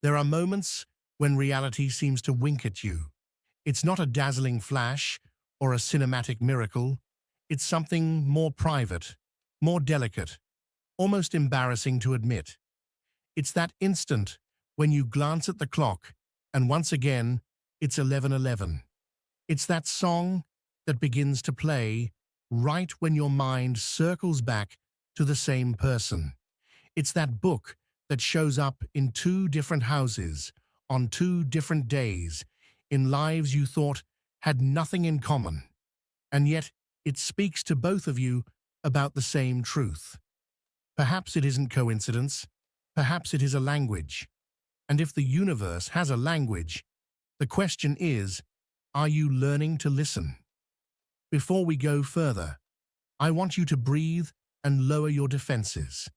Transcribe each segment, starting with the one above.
There are moments when reality seems to wink at you. It's not a dazzling flash or a cinematic miracle. It's something more private, more delicate, almost embarrassing to admit. It's that instant when you glance at the clock and once again, it's 11:11. It's that song that begins to play right when your mind circles back to the same person. It's that book that shows up in two different houses, on two different days, in lives you thought had nothing in common. And yet, it speaks to both of you about the same truth. Perhaps it isn't coincidence. Perhaps it is a language. And if the universe has a language, the question is, are you learning to listen? Before we go further, I want you to breathe and lower your defenses.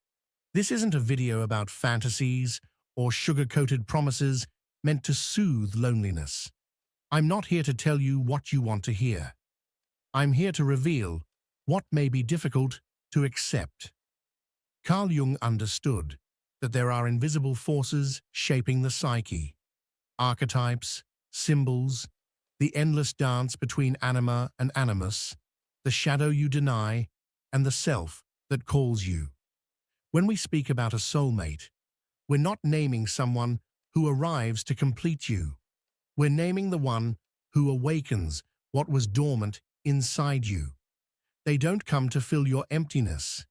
This isn't a video about fantasies or sugar-coated promises meant to soothe loneliness. I'm not here to tell you what you want to hear. I'm here to reveal what may be difficult to accept. Carl Jung understood that there are invisible forces shaping the psyche. Archetypes, symbols, the endless dance between anima and animus, the shadow you deny, and the self that calls you. When we speak about a soulmate, we're not naming someone who arrives to complete you. We're naming the one who awakens what was dormant inside you. They don't come to fill your emptiness.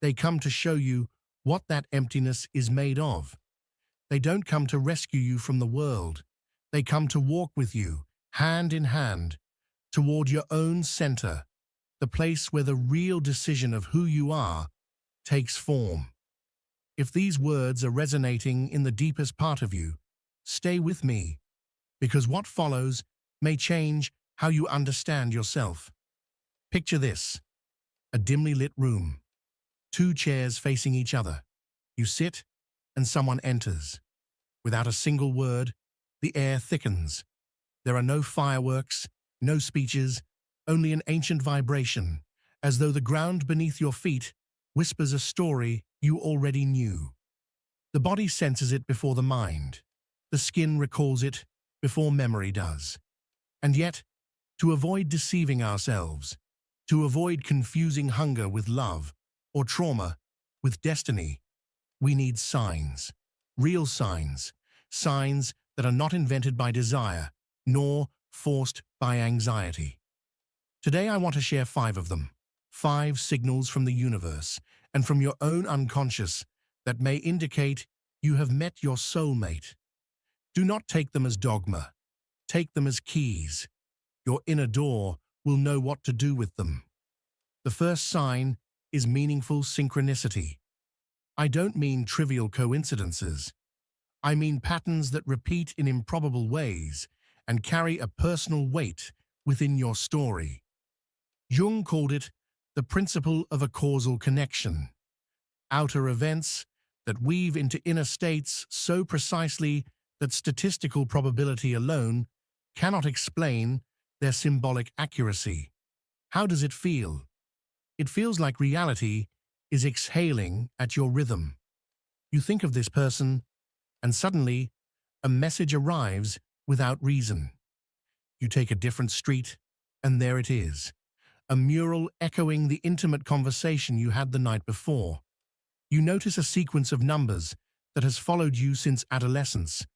They come to show you what that emptiness is made of. They don't come to rescue you from the world. They come to walk with you, hand in hand, toward your own center, the place where the real decision of who you are takes form. If these words are resonating in the deepest part of you, stay with me, because what follows may change how you understand yourself. Picture this: a dimly lit room, two chairs facing each other. You sit, and someone enters. Without a single word, the air thickens. There are no fireworks, no speeches, only an ancient vibration, as though the ground beneath your feet whispers a story you already knew. The body senses it before the mind. The skin recalls it before memory does. And yet, to avoid deceiving ourselves, to avoid confusing hunger with love or trauma with destiny, we need signs, real signs, signs that are not invented by desire, nor forced by anxiety. Today I want to share 5 of them, 5 signals from the universe and from your own unconscious that may indicate you have met your soulmate. Do not take them as dogma. Take them as keys. Your inner door will know what to do with them. The first sign is meaningful synchronicity. I don't mean trivial coincidences. I mean patterns that repeat in improbable ways and carry a personal weight within your story. Jung called it the principle of a causal connection. Outer events that weave into inner states so precisely that statistical probability alone cannot explain their symbolic accuracy. How does it feel? It feels like reality is exhaling at your rhythm. You think of this person, and suddenly, a message arrives without reason. You take a different street, and there it is, a mural echoing the intimate conversation you had the night before. You notice a sequence of numbers that has followed you since adolescence,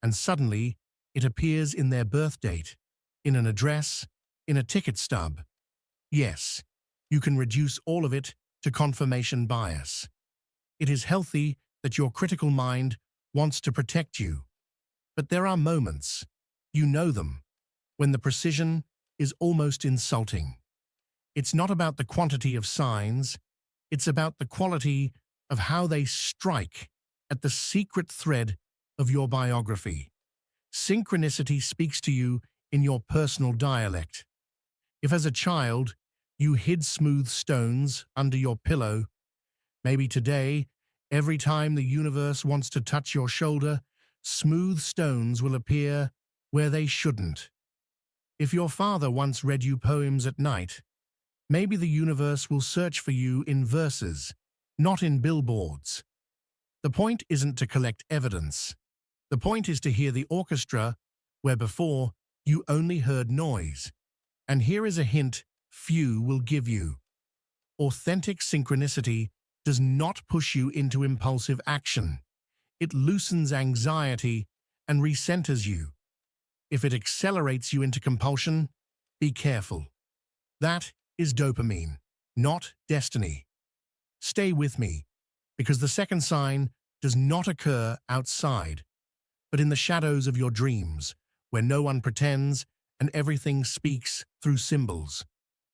and suddenly, it appears in their birth date, in an address, in a ticket stub. Yes, you can reduce all of it to confirmation bias. It is healthy that your critical mind wants to protect you. But there are moments, you know them, when the precision is almost insulting. It's not about the quantity of signs, it's about the quality of how they strike at the secret thread of your biography. Synchronicity speaks to you in your personal dialect. If as a child you hid smooth stones under your pillow, maybe today, every time the universe wants to touch your shoulder, smooth stones will appear where they shouldn't. If your father once read you poems at night, maybe the universe will search for you in verses, not in billboards. The point isn't to collect evidence. The point is to hear the orchestra where before you only heard noise. And here is a hint few will give you. Authentic synchronicity does not push you into impulsive action. It loosens anxiety and recenters you. If it accelerates you into compulsion, be careful. That is dopamine, not destiny. Stay with me, because the second sign does not occur outside, but in the shadows of your dreams, where no one pretends and everything speaks through symbols.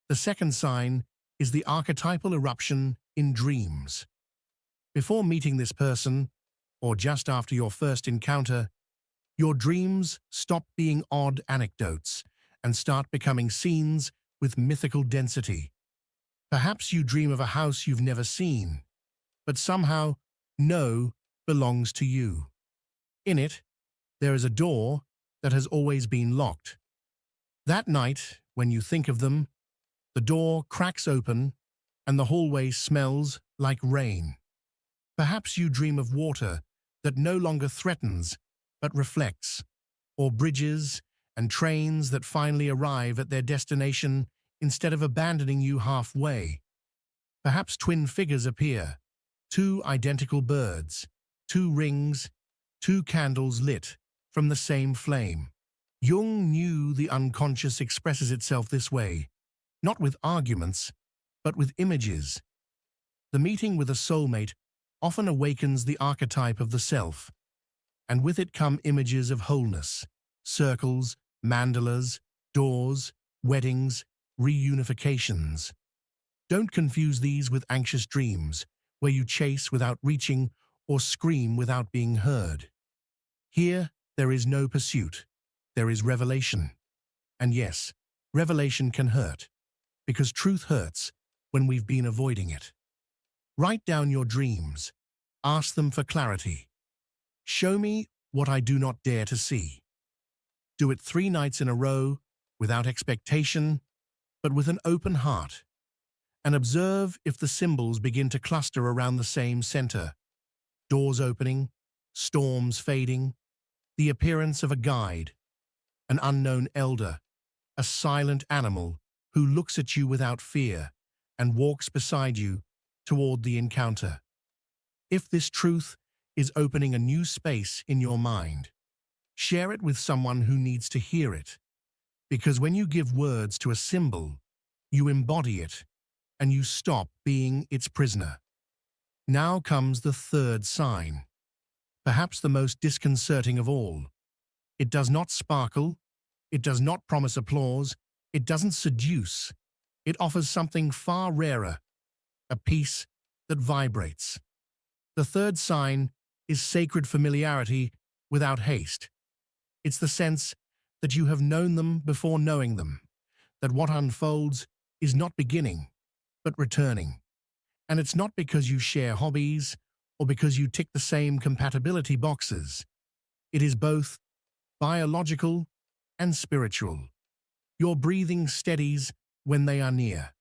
The second sign is the archetypal eruption in dreams. Before meeting this person, or just after your first encounter, your dreams stop being odd anecdotes and start becoming scenes with mythical density. Perhaps you dream of a house you've never seen, but somehow know belongs to you. In it, there is a door that has always been locked. That night, when you think of them, the door cracks open and the hallway smells like rain. Perhaps you dream of water that no longer threatens but reflects, or bridges and trains that finally arrive at their destination instead of abandoning you halfway. Perhaps twin figures appear, two identical birds, two rings, two candles lit from the same flame. Jung knew the unconscious expresses itself this way, not with arguments, but with images. The meeting with a soulmate often awakens the archetype of the self, and with it come images of wholeness, circles, mandalas, doors, weddings, reunifications. Don't confuse these with anxious dreams, where you chase without reaching or scream without being heard. Here, there is no pursuit. There is revelation. And yes, revelation can hurt, because truth hurts when we've been avoiding it. Write down your dreams. Ask them for clarity. Show me what I do not dare to see. Do it 3 nights in a row, without expectation, but with an open heart. And observe if the symbols begin to cluster around the same center. Doors opening, storms fading, the appearance of a guide, an unknown elder, a silent animal who looks at you without fear and walks beside you toward the encounter. If this truth is opening a new space in your mind, share it with someone who needs to hear it, because when you give words to a symbol, you embody it and you stop being its prisoner. Now comes the third sign, perhaps the most disconcerting of all. It does not sparkle, it does not promise applause, it doesn't seduce. It offers something far rarer, a peace that vibrates. The third sign is sacred familiarity without haste. It's the sense that you have known them before knowing them, that what unfolds is not beginning, but returning. And it's not because you share hobbies or because you tick the same compatibility boxes. It is both biological and spiritual. Your breathing steadies when they are near.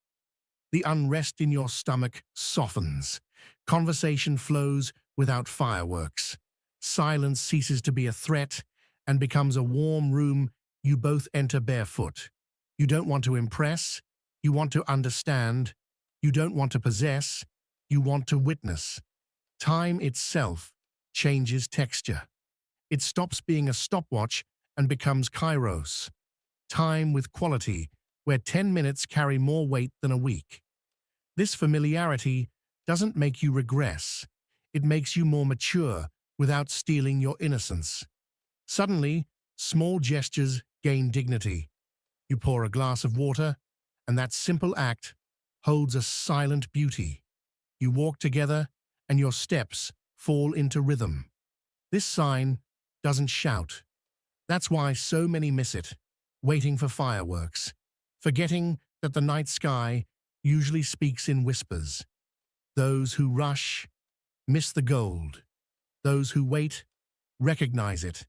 The unrest in your stomach softens. Conversation flows without fireworks. Silence ceases to be a threat and becomes a warm room you both enter barefoot. You don't want to impress, you want to understand. You don't want to possess, you want to witness. Time itself changes texture. It stops being a stopwatch and becomes kairos. Time with quality, where 10 minutes carry more weight than a week. This familiarity doesn't make you regress. It makes you more mature without stealing your innocence. Suddenly, small gestures gain dignity. You pour a glass of water, and that simple act holds a silent beauty. You walk together, and your steps fall into rhythm. This sign doesn't shout. That's why so many miss it, waiting for fireworks, forgetting that the night sky usually speaks in whispers. Those who rush miss the gold. Those who wait recognize it.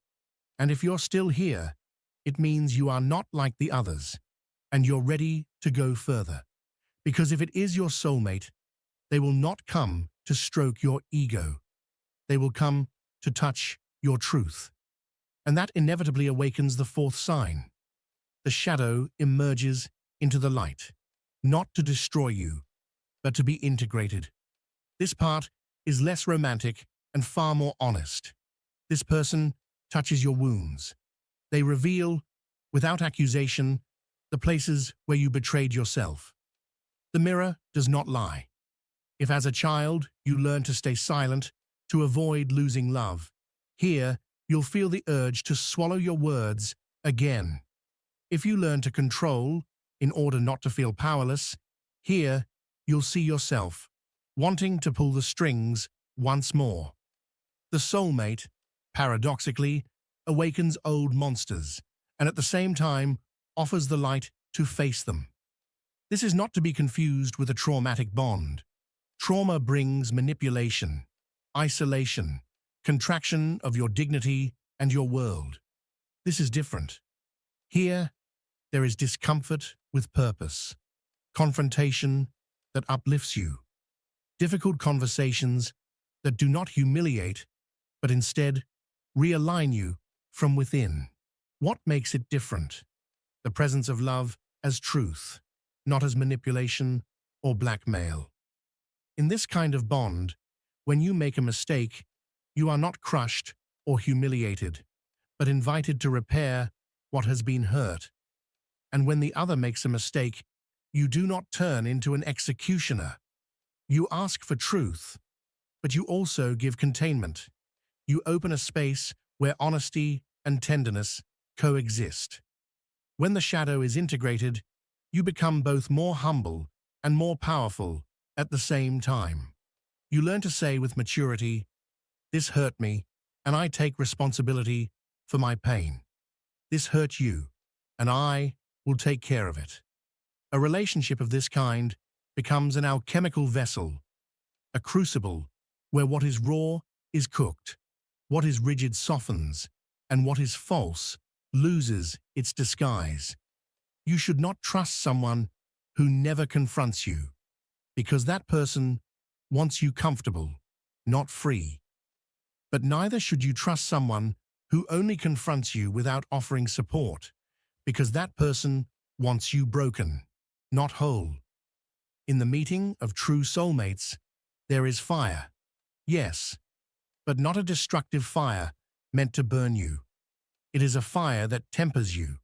And if you're still here, it means you are not like the others, and you're ready to go further. Because if it is your soulmate, they will not come to stroke your ego. They will come to touch your truth. And that inevitably awakens the fourth sign. The shadow emerges into the light, not to destroy you, but to be integrated. This part is less romantic and far more honest. This person touches your wounds. They reveal, without accusation, the places where you betrayed yourself. The mirror does not lie. If as a child you learn to stay silent, to avoid losing love, here you'll feel the urge to swallow your words again. If you learn to control in order not to feel powerless, here you'll see yourself wanting to pull the strings once more. The soulmate, paradoxically, awakens old monsters and at the same time offers the light to face them. This is not to be confused with a traumatic bond. Trauma brings manipulation, isolation, contraction of your dignity and your world. This is different. Here, there is discomfort with purpose, confrontation that uplifts you, difficult conversations that do not humiliate, but instead realign you from within. What makes it different? The presence of love as truth, not as manipulation or blackmail. In this kind of bond, when you make a mistake, you are not crushed or humiliated, but invited to repair what has been hurt. And when the other makes a mistake, you do not turn into an executioner. You ask for truth, but you also give containment. You open a space where honesty and tenderness coexist. When the shadow is integrated, you become both more humble and more powerful at the same time. You learn to say with maturity, "This hurt me, and I take responsibility for my pain. This hurt you, and I will take care of it." A relationship of this kind becomes an alchemical vessel, a crucible where what is raw is cooked, what is rigid softens, and what is false loses its disguise. You should not trust someone who never confronts you, because that person wants you comfortable, not free. But neither should you trust someone who only confronts you without offering support, because that person wants you broken, not whole. In the meeting of true soulmates, there is fire. Yes, but not a destructive fire meant to burn you. It is a fire that tempers you,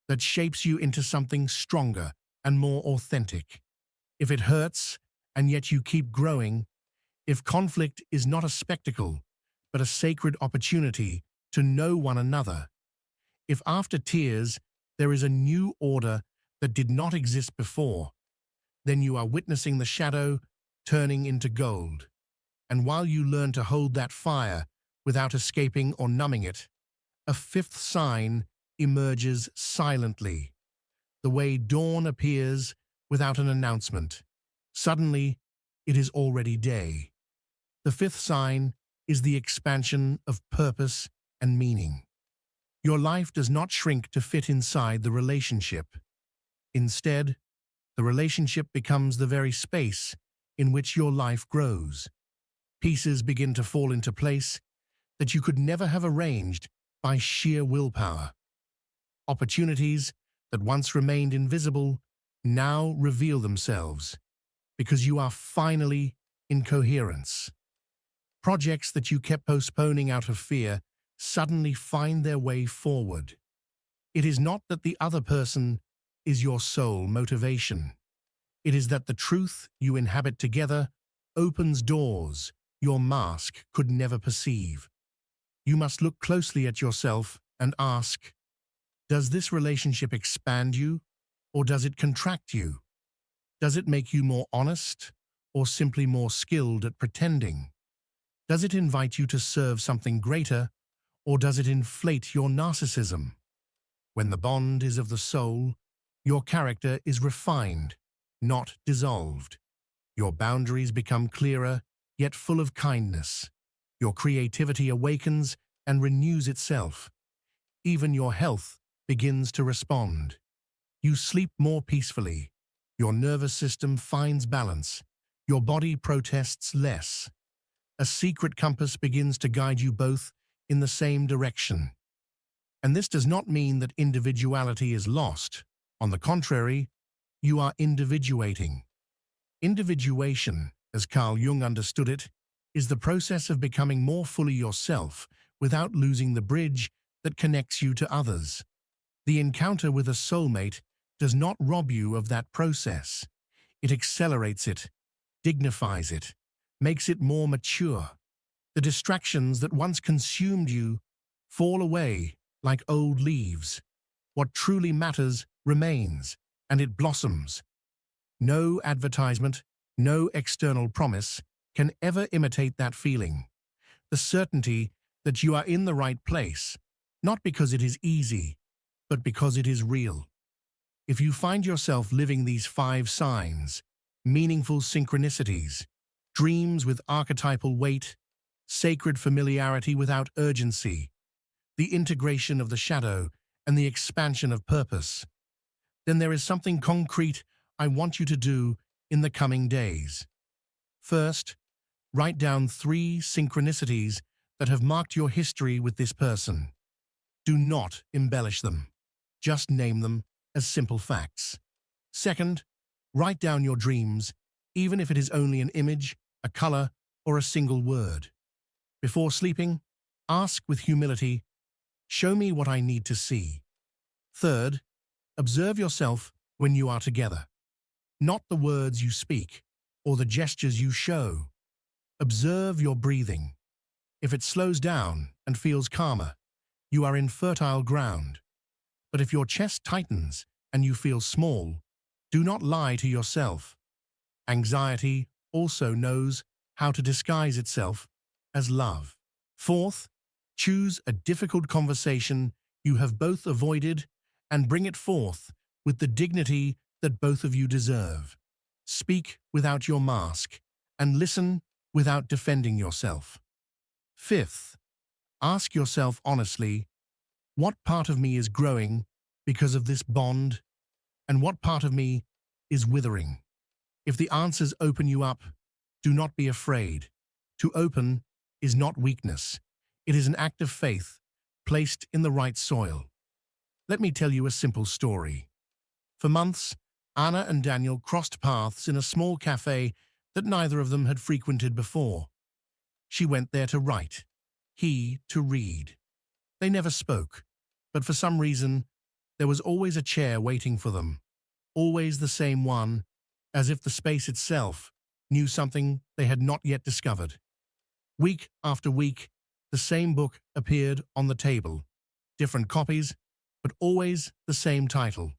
that shapes you into something stronger and more authentic. If it hurts, and yet you keep growing, if conflict is not a spectacle, but a sacred opportunity to know one another, if after tears there is a new order that did not exist before, then you are witnessing the shadow turning into gold. And while you learn to hold that fire without escaping or numbing it, a fifth sign emerges silently. The way dawn appears without an announcement. Suddenly, it is already day. The fifth sign is the expansion of purpose and meaning. Your life does not shrink to fit inside the relationship. Instead, the relationship becomes the very space in which your life grows. Pieces begin to fall into place that you could never have arranged by sheer willpower. Opportunities that once remained invisible now reveal themselves because you are finally in coherence. Projects that you kept postponing out of fear suddenly find their way forward. It is not that the other person is your sole motivation. It is that the truth you inhabit together opens doors your mask could never perceive. You must look closely at yourself and ask, does this relationship expand you, or does it contract you? Does it make you more honest, or simply more skilled at pretending? Does it invite you to serve something greater, or does it inflate your narcissism? When the bond is of the soul, your character is refined, not dissolved. Your boundaries become clearer, yet full of kindness. Your creativity awakens and renews itself. Even your health begins to respond. You sleep more peacefully. Your nervous system finds balance. Your body protests less. A secret compass begins to guide you both in the same direction. And this does not mean that individuality is lost. On the contrary, you are individuating. Individuation, as Carl Jung understood it, is the process of becoming more fully yourself without losing the bridge that connects you to others. The encounter with a soulmate does not rob you of that process. It accelerates it, dignifies it, makes it more mature. The distractions that once consumed you fall away like old leaves. What truly matters remains, and it blossoms. No advertisement, no external promise can ever imitate that feeling. The certainty that you are in the right place, not because it is easy, but because it is real. If you find yourself living these 5 signs, meaningful synchronicities, dreams with archetypal weight, sacred familiarity without urgency, the integration of the shadow and the expansion of purpose, then there is something concrete I want you to do in the coming days. First, write down 3 synchronicities that have marked your history with this person. Do not embellish them. Just name them as simple facts. Second, write down your dreams, even if it is only an image, a color, or a single word. Before sleeping, ask with humility, "Show me what I need to see." Third, observe yourself when you are together. Not the words you speak or the gestures you show. Observe your breathing. If it slows down and feels calmer, you are in fertile ground. But if your chest tightens and you feel small, do not lie to yourself. Anxiety also knows how to disguise itself as love. Fourth, choose a difficult conversation you have both avoided and bring it forth with the dignity that both of you deserve. Speak without your mask and listen without defending yourself. Fifth, ask yourself honestly, what part of me is growing because of this bond, and what part of me is withering? If the answers open you up, do not be afraid. To open is not weakness. It is an act of faith, placed in the right soil. Let me tell you a simple story. For months, Anna and Daniel crossed paths in a small cafe that neither of them had frequented before. She went there to write, he to read. They never spoke, but for some reason, there was always a chair waiting for them, always the same one, as if the space itself knew something they had not yet discovered. Week after week, the same book appeared on the table, different copies, but always the same title.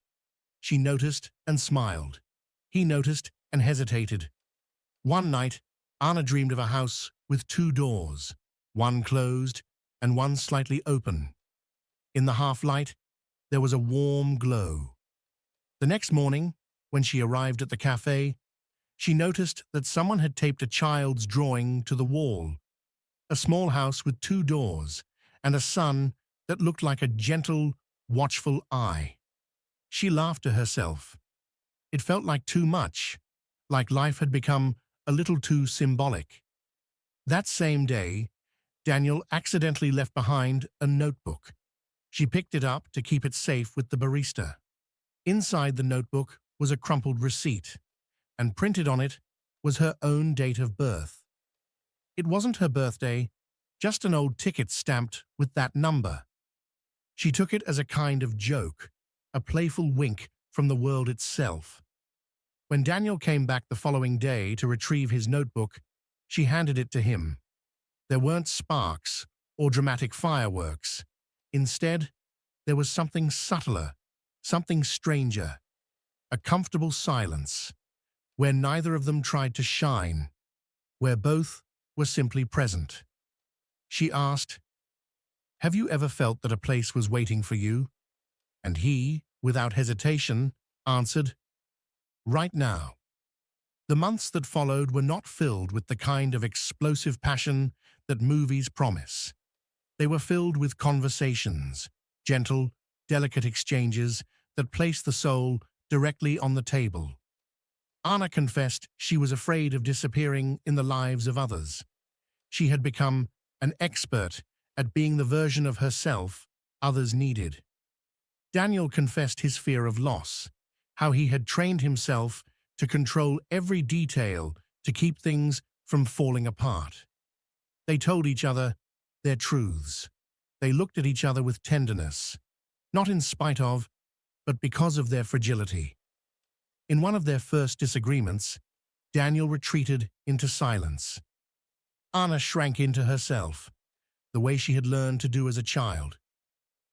She noticed and smiled. He noticed and hesitated. One night, Anna dreamed of a house with 2 doors, one closed and one slightly open. In the half-light, there was a warm glow. The next morning, when she arrived at the cafe, she noticed that someone had taped a child's drawing to the wall, a small house with 2 doors and a sun that looked like a gentle, watchful eye. She laughed to herself. It felt like too much, like life had become a little too symbolic. That same day, Daniel accidentally left behind a notebook. She picked it up to keep it safe with the barista. Inside the notebook was a crumpled receipt, and printed on it was her own date of birth. It wasn't her birthday, just an old ticket stamped with that number. She took it as a kind of joke, a playful wink from the world itself. When Daniel came back the following day to retrieve his notebook, she handed it to him. There weren't sparks or dramatic fireworks. Instead, there was something subtler, something stranger, a comfortable silence, where neither of them tried to shine, where both were simply present. She asked, "Have you ever felt that a place was waiting for you?" And he, without hesitation, answered, "Right now." The months that followed were not filled with the kind of explosive passion that movies promise. They were filled with conversations, gentle, delicate exchanges that placed the soul directly on the table. Anna confessed she was afraid of disappearing in the lives of others. She had become an expert at being the version of herself others needed. Daniel confessed his fear of loss, how he had trained himself to control every detail to keep things from falling apart. They told each other their truths. They looked at each other with tenderness, not in spite of, but because of their fragility. In one of their first disagreements, Daniel retreated into silence. Anna shrank into herself, the way she had learned to do as a child.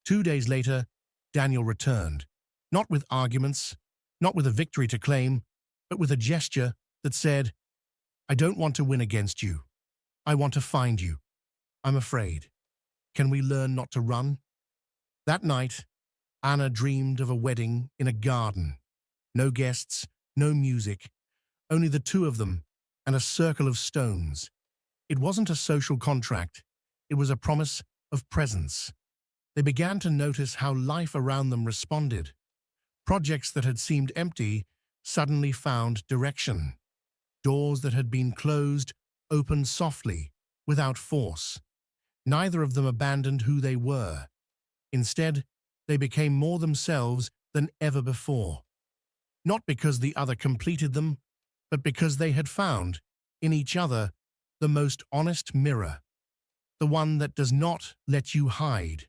2 days later, Daniel returned, not with arguments, not with a victory to claim, but with a gesture that said, "I don't want to win against you. I want to find you. I'm afraid. Can we learn not to run?" That night, Anna dreamed of a wedding in a garden. No guests, no music, only the two of them and a circle of stones. It wasn't a social contract. It was a promise of presence. They began to notice how life around them responded. Projects that had seemed empty suddenly found direction. Doors that had been closed opened softly, without force. Neither of them abandoned who they were. Instead, they became more themselves than ever before. Not because the other completed them, but because they had found, in each other, the most honest mirror. The one that does not let you hide.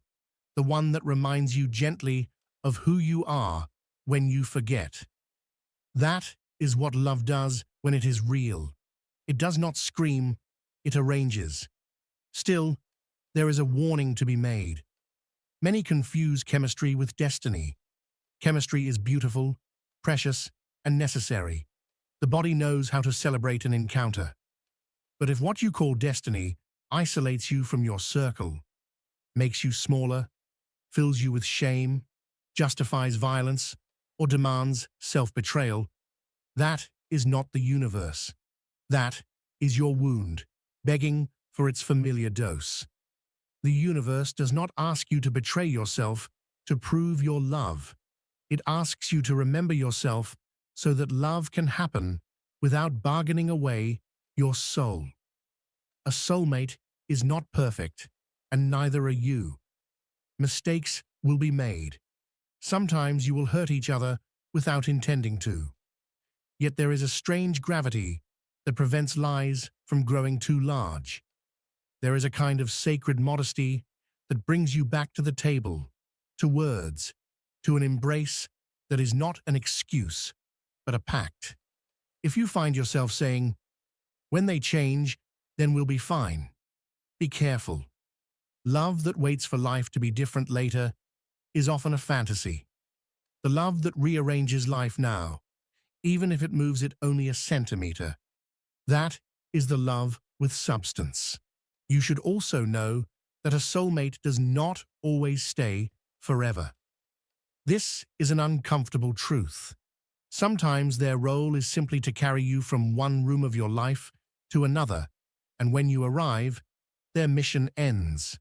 The one that reminds you gently of who you are when you forget. That is what love does when it is real. It does not scream, it arranges. Still, there is a warning to be made. Many confuse chemistry with destiny. Chemistry is beautiful, precious, and necessary. The body knows how to celebrate an encounter. But if what you call destiny isolates you from your circle, makes you smaller, fills you with shame, justifies violence, or demands self-betrayal, that is not the universe. That is your wound, begging for its familiar dose. The universe does not ask you to betray yourself to prove your love. It asks you to remember yourself so that love can happen without bargaining away your soul. A soulmate is not perfect, and neither are you. Mistakes will be made. Sometimes you will hurt each other without intending to. Yet there is a strange gravity that prevents lies from growing too large. There is a kind of sacred modesty that brings you back to the table, to words, to an embrace that is not an excuse, but a pact. If you find yourself saying, "When they change, then we'll be fine," be careful. Love that waits for life to be different later is often a fantasy. The love that rearranges life now, even if it moves it only a centimeter, that is the love with substance. You should also know that a soulmate does not always stay forever. This is an uncomfortable truth. Sometimes their role is simply to carry you from one room of your life to another, and when you arrive, their mission ends.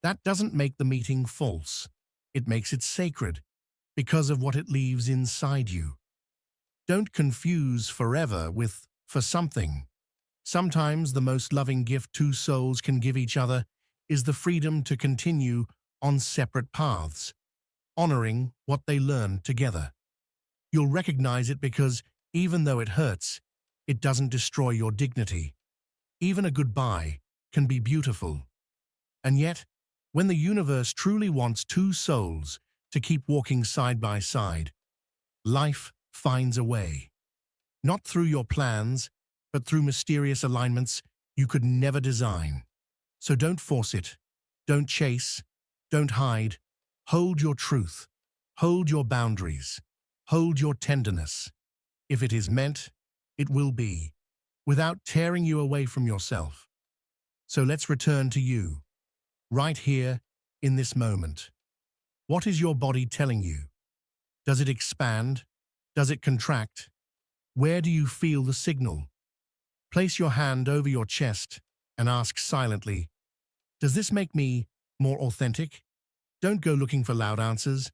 That doesn't make the meeting false. It makes it sacred, because of what it leaves inside you. Don't confuse forever with for something. Sometimes the most loving gift two souls can give each other is the freedom to continue on separate paths, honoring what they learned together. You'll recognize it because, even though it hurts, it doesn't destroy your dignity. Even a goodbye can be beautiful. And yet, when the universe truly wants two souls to keep walking side by side, life finds a way. Not through your plans, but through mysterious alignments you could never design. So don't force it. Don't chase. Don't hide. Hold your truth. Hold your boundaries. Hold your tenderness. If it is meant, it will be, without tearing you away from yourself. So let's return to you, right here, in this moment. What is your body telling you? Does it expand? Does it contract? Where do you feel the signal? Place your hand over your chest and ask silently, does this make me more authentic? Don't go looking for loud answers.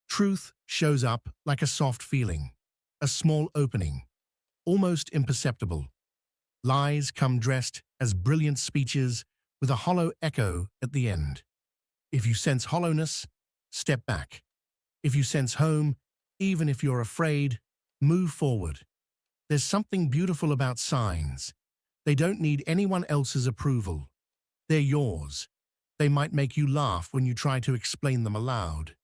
Truth shows up like a soft feeling, a small opening, almost imperceptible. Lies come dressed as brilliant speeches with a hollow echo at the end. If you sense hollowness, step back. If you sense home, even if you're afraid, move forward. There's something beautiful about signs. They don't need anyone else's approval. They're yours. They might make you laugh when you try to explain them aloud.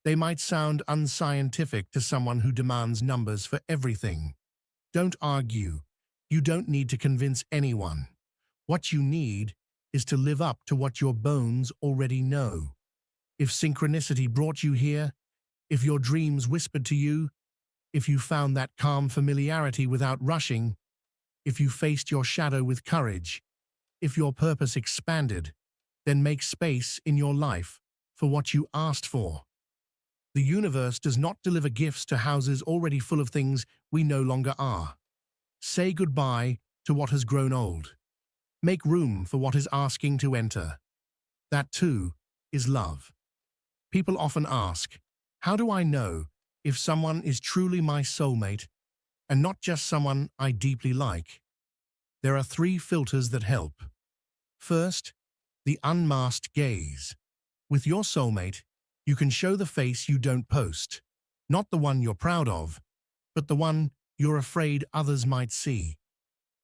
They might sound unscientific to someone who demands numbers for everything. Don't argue. You don't need to convince anyone. What you need is to live up to what your bones already know. If synchronicity brought you here, if your dreams whispered to you, if you found that calm familiarity without rushing, if you faced your shadow with courage, if your purpose expanded, then make space in your life for what you asked for. The universe does not deliver gifts to houses already full of things we no longer are. Say goodbye to what has grown old. Make room for what is asking to enter. That, too, is love. People often ask, how do I know if someone is truly my soulmate and not just someone I deeply like? There are 3 filters that help. First, the unmasked gaze. With your soulmate, you can show the face you don't post, not the one you're proud of, but the one you're afraid others might see.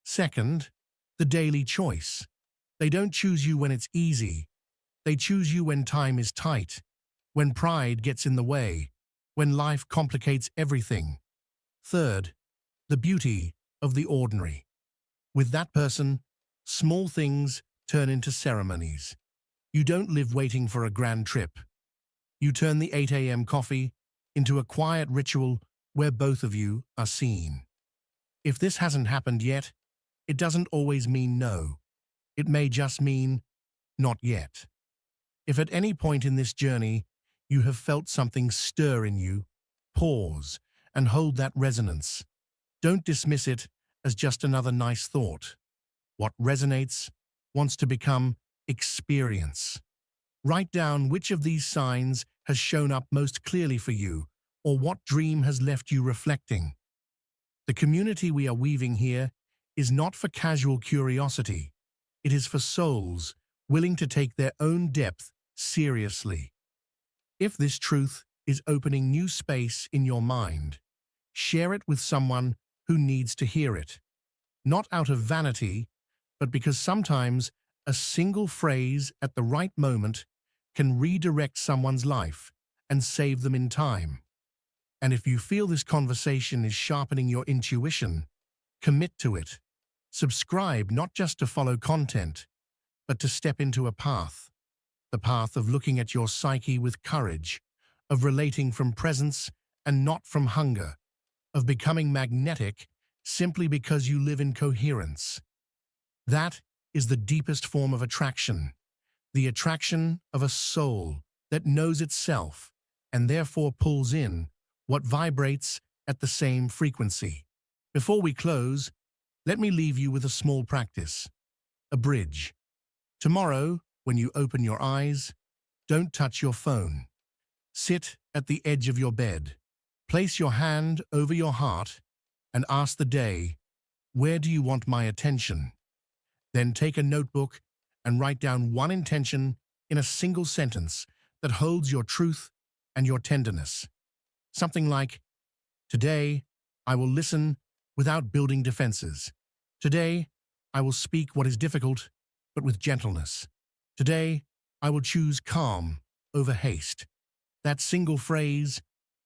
Second, the daily choice. They don't choose you when it's easy. They choose you when time is tight, when pride gets in the way, when life complicates everything. Third, the beauty of the ordinary. With that person, small things turn into ceremonies. You don't live waiting for a grand trip. You turn the 8 a.m. coffee into a quiet ritual where both of you are seen. If this hasn't happened yet, it doesn't always mean no. It may just mean not yet. If at any point in this journey you have felt something stir in you, pause and hold that resonance. Don't dismiss it as just another nice thought. What resonates wants to become experience. Write down which of these signs has shown up most clearly for you, or what dream has left you reflecting. The community we are weaving here is not for casual curiosity. It is for souls willing to take their own depth seriously. If this truth is opening new space in your mind, share it with someone who needs to hear it. Not out of vanity, but because sometimes a single phrase at the right moment can redirect someone's life and save them in time. And if you feel this conversation is sharpening your intuition, commit to it. Subscribe not just to follow content, but to step into a path. The path of looking at your psyche with courage, of relating from presence and not from hunger, of becoming magnetic simply because you live in coherence. That is the deepest form of attraction, the attraction of a soul that knows itself and therefore pulls in what vibrates at the same frequency. Before we close, let me leave you with a small practice, a bridge. Tomorrow, when you open your eyes, don't touch your phone. Sit at the edge of your bed. Place your hand over your heart and ask the day, where do you want my attention? Then take a notebook and write down one intention in a single sentence that holds your truth and your tenderness. Something like, today, I will listen without building defenses. Today, I will speak what is difficult, but with gentleness. Today, I will choose calm over haste. That single phrase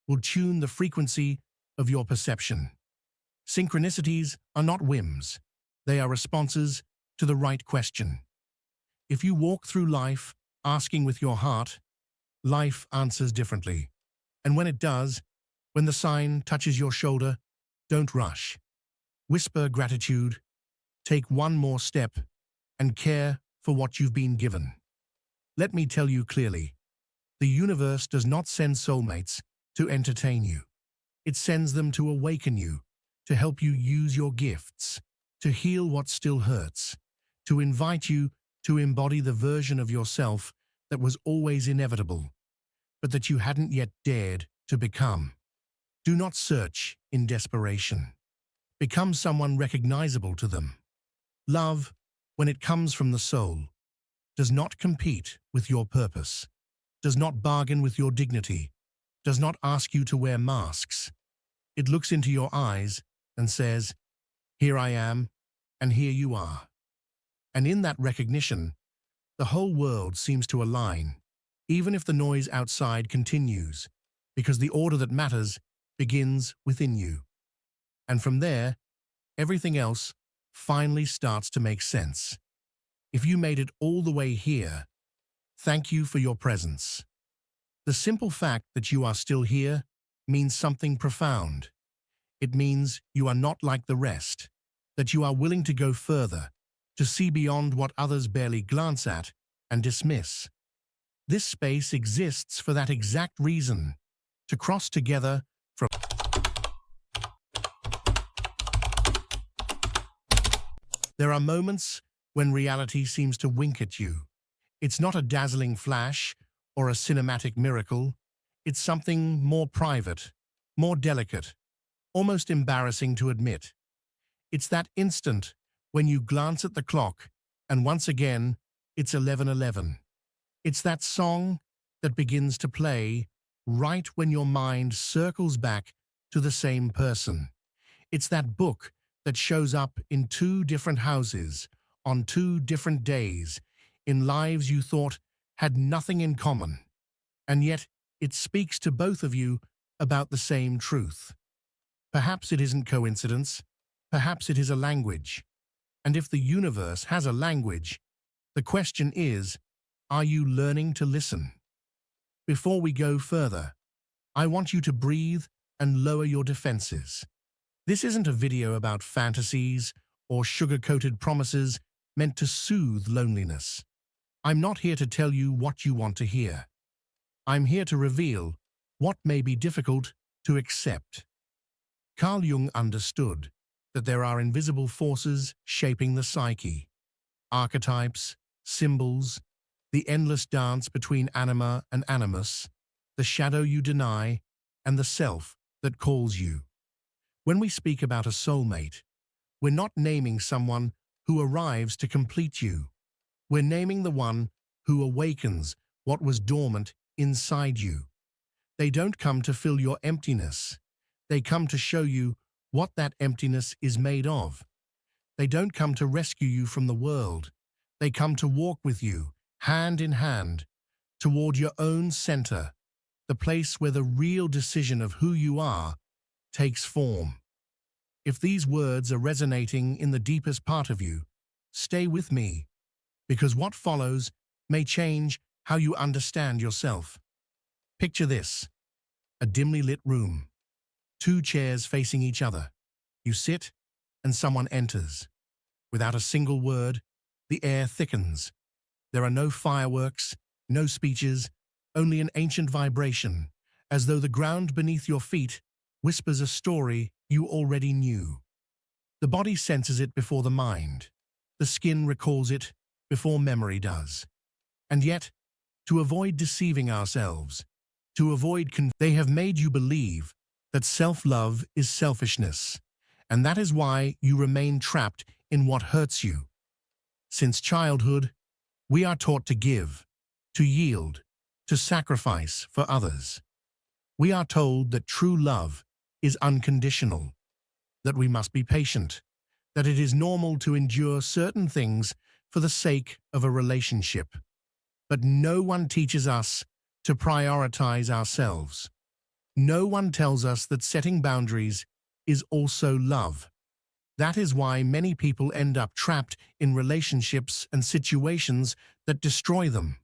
will tune the frequency of your perception. Synchronicities are not whims. They are responses to the right question. If you walk through life asking with your heart, life answers differently. And when it does, when the sign touches your shoulder, don't rush. Whisper gratitude, take one more step, and care for what you've been given. Let me tell you clearly, the universe does not send soulmates to entertain you. It sends them to awaken you, to help you use your gifts, to heal what still hurts, to invite you to embody the version of yourself that was always inevitable, but that you hadn't yet dared to become. Do not search in desperation. Become someone recognizable to them. Love, when it comes from the soul, does not compete with your purpose, does not bargain with your dignity, does not ask you to wear masks. It looks into your eyes and says, "Here I am, and here you are." And in that recognition, the whole world seems to align, even if the noise outside continues, because the order that matters begins within you. And from there, everything else finally starts to make sense. If you made it all the way here, thank you for your presence. The simple fact that you are still here means something profound. It means you are not like the rest, that you are willing to go further, to see beyond what others barely glance at and dismiss. This space exists for that exact reason, to cross together from. There are moments when reality seems to wink at you. It's not a dazzling flash or a cinematic miracle. It's something more private, more delicate, almost embarrassing to admit. It's that instant when you glance at the clock and once again, it's 11:11. It's that song that begins to play right when your mind circles back to the same person. It's that book that shows up in two different houses, on two different days, in lives you thought had nothing in common. And yet, it speaks to both of you about the same truth. Perhaps it isn't coincidence, perhaps it is a language. And if the universe has a language, the question is, are you learning to listen? Before we go further, I want you to breathe and lower your defenses. This isn't a video about fantasies or sugar-coated promises meant to soothe loneliness. I'm not here to tell you what you want to hear. I'm here to reveal what may be difficult to accept. Carl Jung understood that there are invisible forces shaping the psyche. Archetypes, symbols, the endless dance between anima and animus, the shadow you deny, and the self that calls you. When we speak about a soulmate, we're not naming someone who arrives to complete you. We're naming the one who awakens what was dormant inside you. They don't come to fill your emptiness. They come to show you what that emptiness is made of. They don't come to rescue you from the world. They come to walk with you, hand in hand, toward your own center, the place where the real decision of who you are takes form. If these words are resonating in the deepest part of you, stay with me, because what follows may change how you understand yourself. Picture this: a dimly lit room, two chairs facing each other. You sit, and someone enters. Without a single word, the air thickens. There are no fireworks, no speeches, only an ancient vibration, as though the ground beneath your feet whispers a story you already knew. The body senses it before the mind. The skin recalls it before memory does. And yet, to avoid deceiving ourselves, they have made you believe that self-love is selfishness, and that is why you remain trapped in what hurts you. Since childhood, we are taught to give, to yield, to sacrifice for others. We are told that true love is unconditional, that we must be patient, that it is normal to endure certain things for the sake of a relationship. But no one teaches us to prioritize ourselves. No one tells us that setting boundaries is also love. That is why many people end up trapped in relationships and situations that destroy them,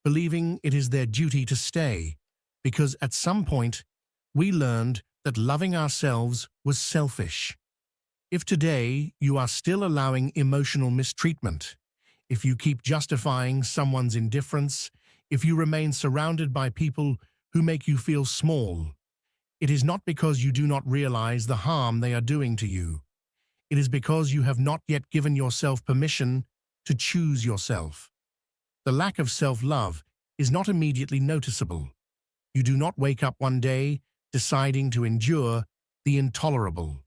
believing it is their duty to stay, because at some point we learned that loving ourselves was selfish. If today you are still allowing emotional mistreatment, if you keep justifying someone's indifference, if you remain surrounded by people who make you feel small, it is not because you do not realize the harm they are doing to you. It is because you have not yet given yourself permission to choose yourself. The lack of self-love is not immediately noticeable. You do not wake up one day deciding to endure the intolerable.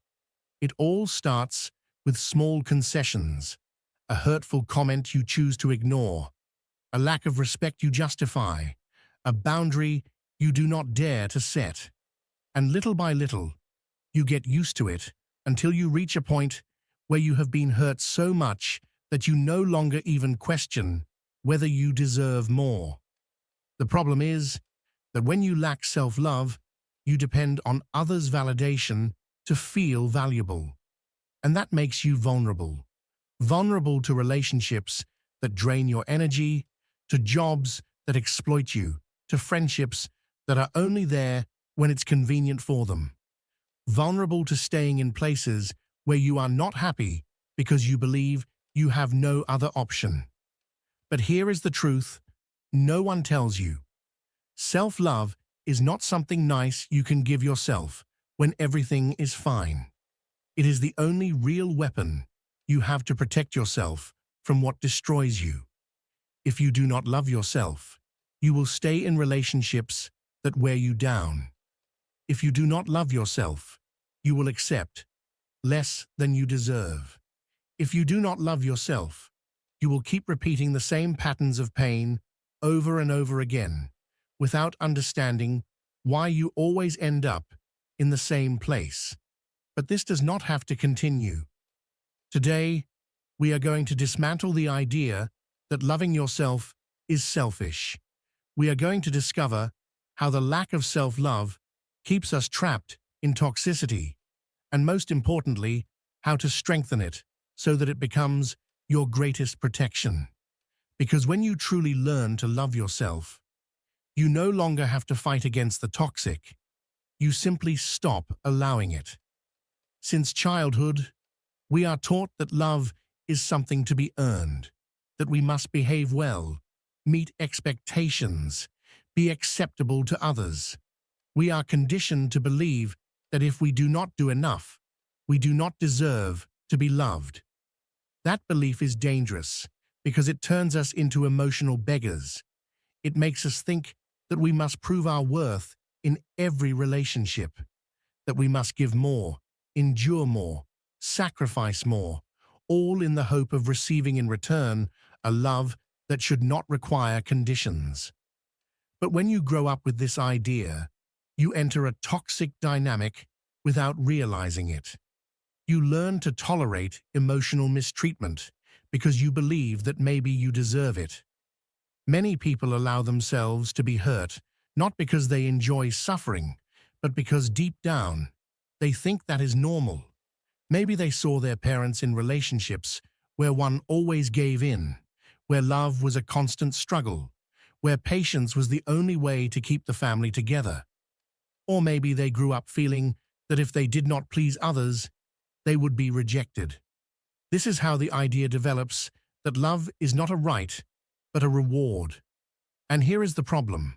It all starts with small concessions, a hurtful comment you choose to ignore, a lack of respect you justify, a boundary you do not dare to set. And little by little, you get used to it until you reach a point where you have been hurt so much that you no longer even question whether you deserve more. The problem is that when you lack self-love, you depend on others' validation to feel valuable. And that makes you vulnerable. Vulnerable to relationships that drain your energy, to jobs that exploit you, to friendships that are only there when it's convenient for them. Vulnerable to staying in places where you are not happy because you believe you have no other option. But here is the truth no one tells you. Self-love is not something nice you can give yourself when everything is fine. It is the only real weapon you have to protect yourself from what destroys you. If you do not love yourself, you will stay in relationships that wear you down. If you do not love yourself, you will accept less than you deserve. If you do not love yourself, you will keep repeating the same patterns of pain over and over again, without understanding why you always end up in the same place. But this does not have to continue. Today, we are going to dismantle the idea that loving yourself is selfish. We are going to discover how the lack of self-love keeps us trapped in toxicity, and most importantly, how to strengthen it so that it becomes your greatest protection. Because when you truly learn to love yourself, you no longer have to fight against the toxic. You simply stop allowing it. Since childhood, we are taught that love is something to be earned, that we must behave well, meet expectations, be acceptable to others. We are conditioned to believe that if we do not do enough, we do not deserve to be loved. That belief is dangerous because it turns us into emotional beggars. It makes us think that we must prove our worth in every relationship, that we must give more, endure more, sacrifice more, all in the hope of receiving in return a love that should not require conditions. But when you grow up with this idea, you enter a toxic dynamic without realizing it. You learn to tolerate emotional mistreatment because you believe that maybe you deserve it. Many people allow themselves to be hurt, not because they enjoy suffering, but because deep down, they think that is normal. Maybe they saw their parents in relationships where one always gave in, where love was a constant struggle, where patience was the only way to keep the family together. Or maybe they grew up feeling that if they did not please others, they would be rejected. This is how the idea develops that love is not a right, but a reward. And here is the problem.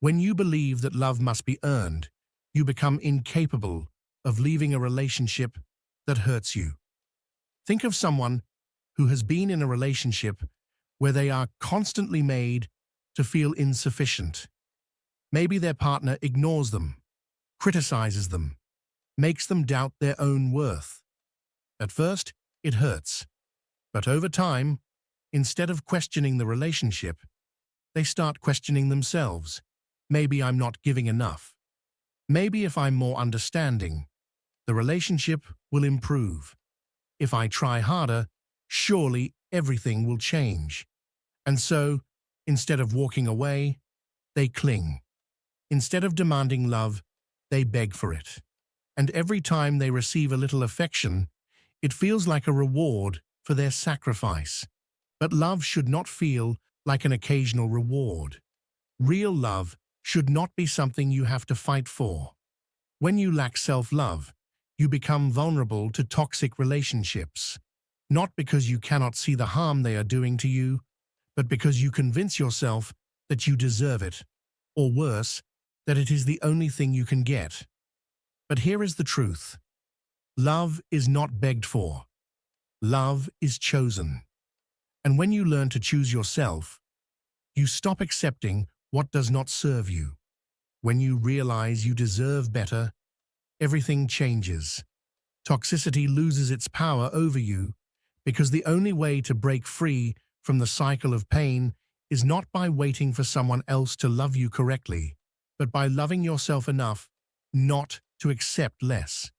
When you believe that love must be earned, you become incapable of leaving a relationship that hurts you. Think of someone who has been in a relationship where they are constantly made to feel insufficient. Maybe their partner ignores them, criticizes them, makes them doubt their own worth. At first, it hurts. But over time, instead of questioning the relationship, they start questioning themselves. Maybe I'm not giving enough. Maybe if I'm more understanding, the relationship will improve. If I try harder, surely everything will change. And so, instead of walking away, they cling. Instead of demanding love, they beg for it. And every time they receive a little affection, it feels like a reward for their sacrifice. But love should not feel like an occasional reward. Real love should not be something you have to fight for. When you lack self-love, you become vulnerable to toxic relationships, not because you cannot see the harm they are doing to you, but because you convince yourself that you deserve it, or worse, that it is the only thing you can get. But here is the truth. Love is not begged for. Love is chosen. And when you learn to choose yourself, you stop accepting what does not serve you. When you realize you deserve better, everything changes. Toxicity loses its power over you because the only way to break free from the cycle of pain is not by waiting for someone else to love you correctly, but by loving yourself enough not to accept less.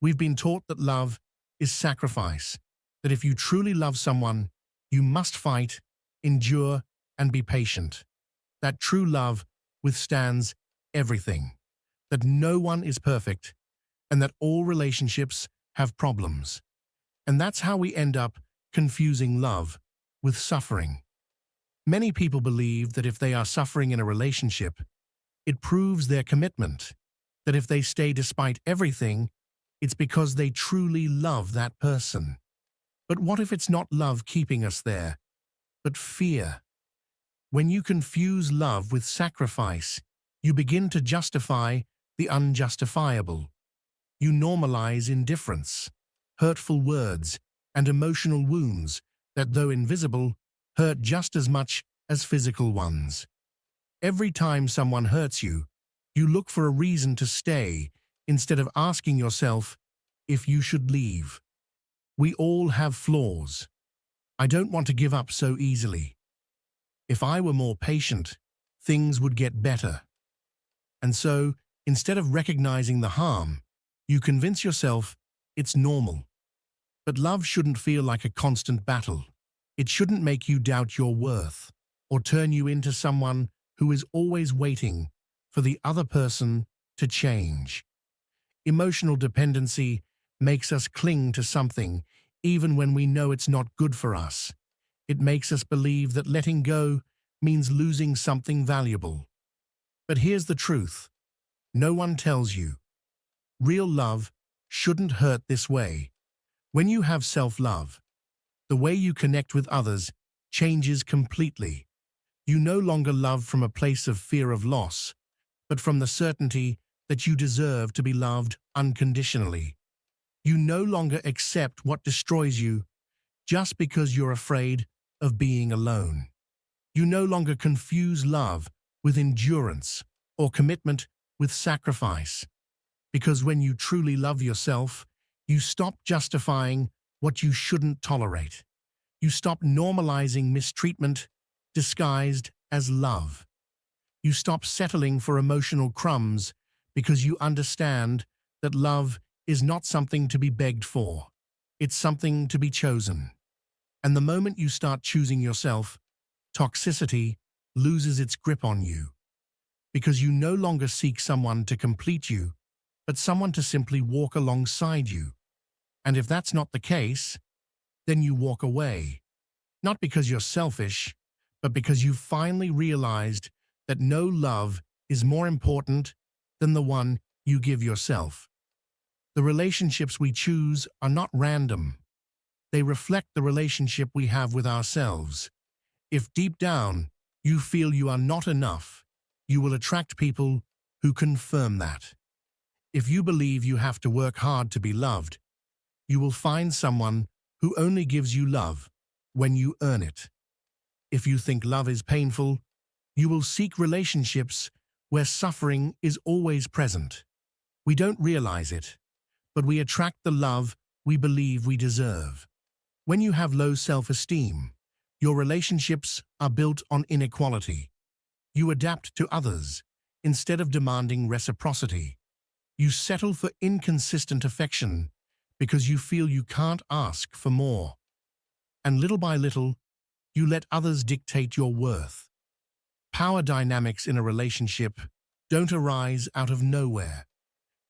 We've been taught that love is sacrifice, that if you truly love someone, you must fight, endure, and be patient. That true love withstands everything, that no one is perfect, and that all relationships have problems. And that's how we end up confusing love with suffering. Many people believe that if they are suffering in a relationship, it proves their commitment, that if they stay despite everything, it's because they truly love that person. But what if it's not love keeping us there, but fear? When you confuse love with sacrifice, you begin to justify the unjustifiable. You normalize indifference, hurtful words, and emotional wounds that, though invisible, hurt just as much as physical ones. Every time someone hurts you, you look for a reason to stay instead of asking yourself if you should leave. We all have flaws. I don't want to give up so easily. If I were more patient, things would get better. And so, instead of recognizing the harm, you convince yourself it's normal. But love shouldn't feel like a constant battle. It shouldn't make you doubt your worth or turn you into someone who is always waiting for the other person to change. Emotional dependency makes us cling to something even when we know it's not good for us. It makes us believe that letting go means losing something valuable. But here's the truth. No one tells you. Real love shouldn't hurt this way. When you have self-love, the way you connect with others changes completely. You no longer love from a place of fear of loss, but from the certainty that you deserve to be loved unconditionally. You no longer accept what destroys you just because you're afraid of being alone. You no longer confuse love with endurance or commitment with sacrifice. Because when you truly love yourself, you stop justifying what you shouldn't tolerate. You stop normalizing mistreatment disguised as love. You stop settling for emotional crumbs because you understand that love is not something to be begged for. It's something to be chosen. And the moment you start choosing yourself, toxicity loses its grip on you. Because you no longer seek someone to complete you, but someone to simply walk alongside you. And if that's not the case, then you walk away. Not because you're selfish, but because you've finally realized that no love is more important than the one you give yourself. The relationships we choose are not random. They reflect the relationship we have with ourselves. If deep down you feel you are not enough, you will attract people who confirm that. If you believe you have to work hard to be loved, you will find someone who only gives you love when you earn it. If you think love is painful, you will seek relationships where suffering is always present. We don't realize it, but we attract the love we believe we deserve. When you have low self-esteem, your relationships are built on inequality. You adapt to others instead of demanding reciprocity. You settle for inconsistent affection because you feel you can't ask for more. And little by little, you let others dictate your worth. Power dynamics in a relationship don't arise out of nowhere.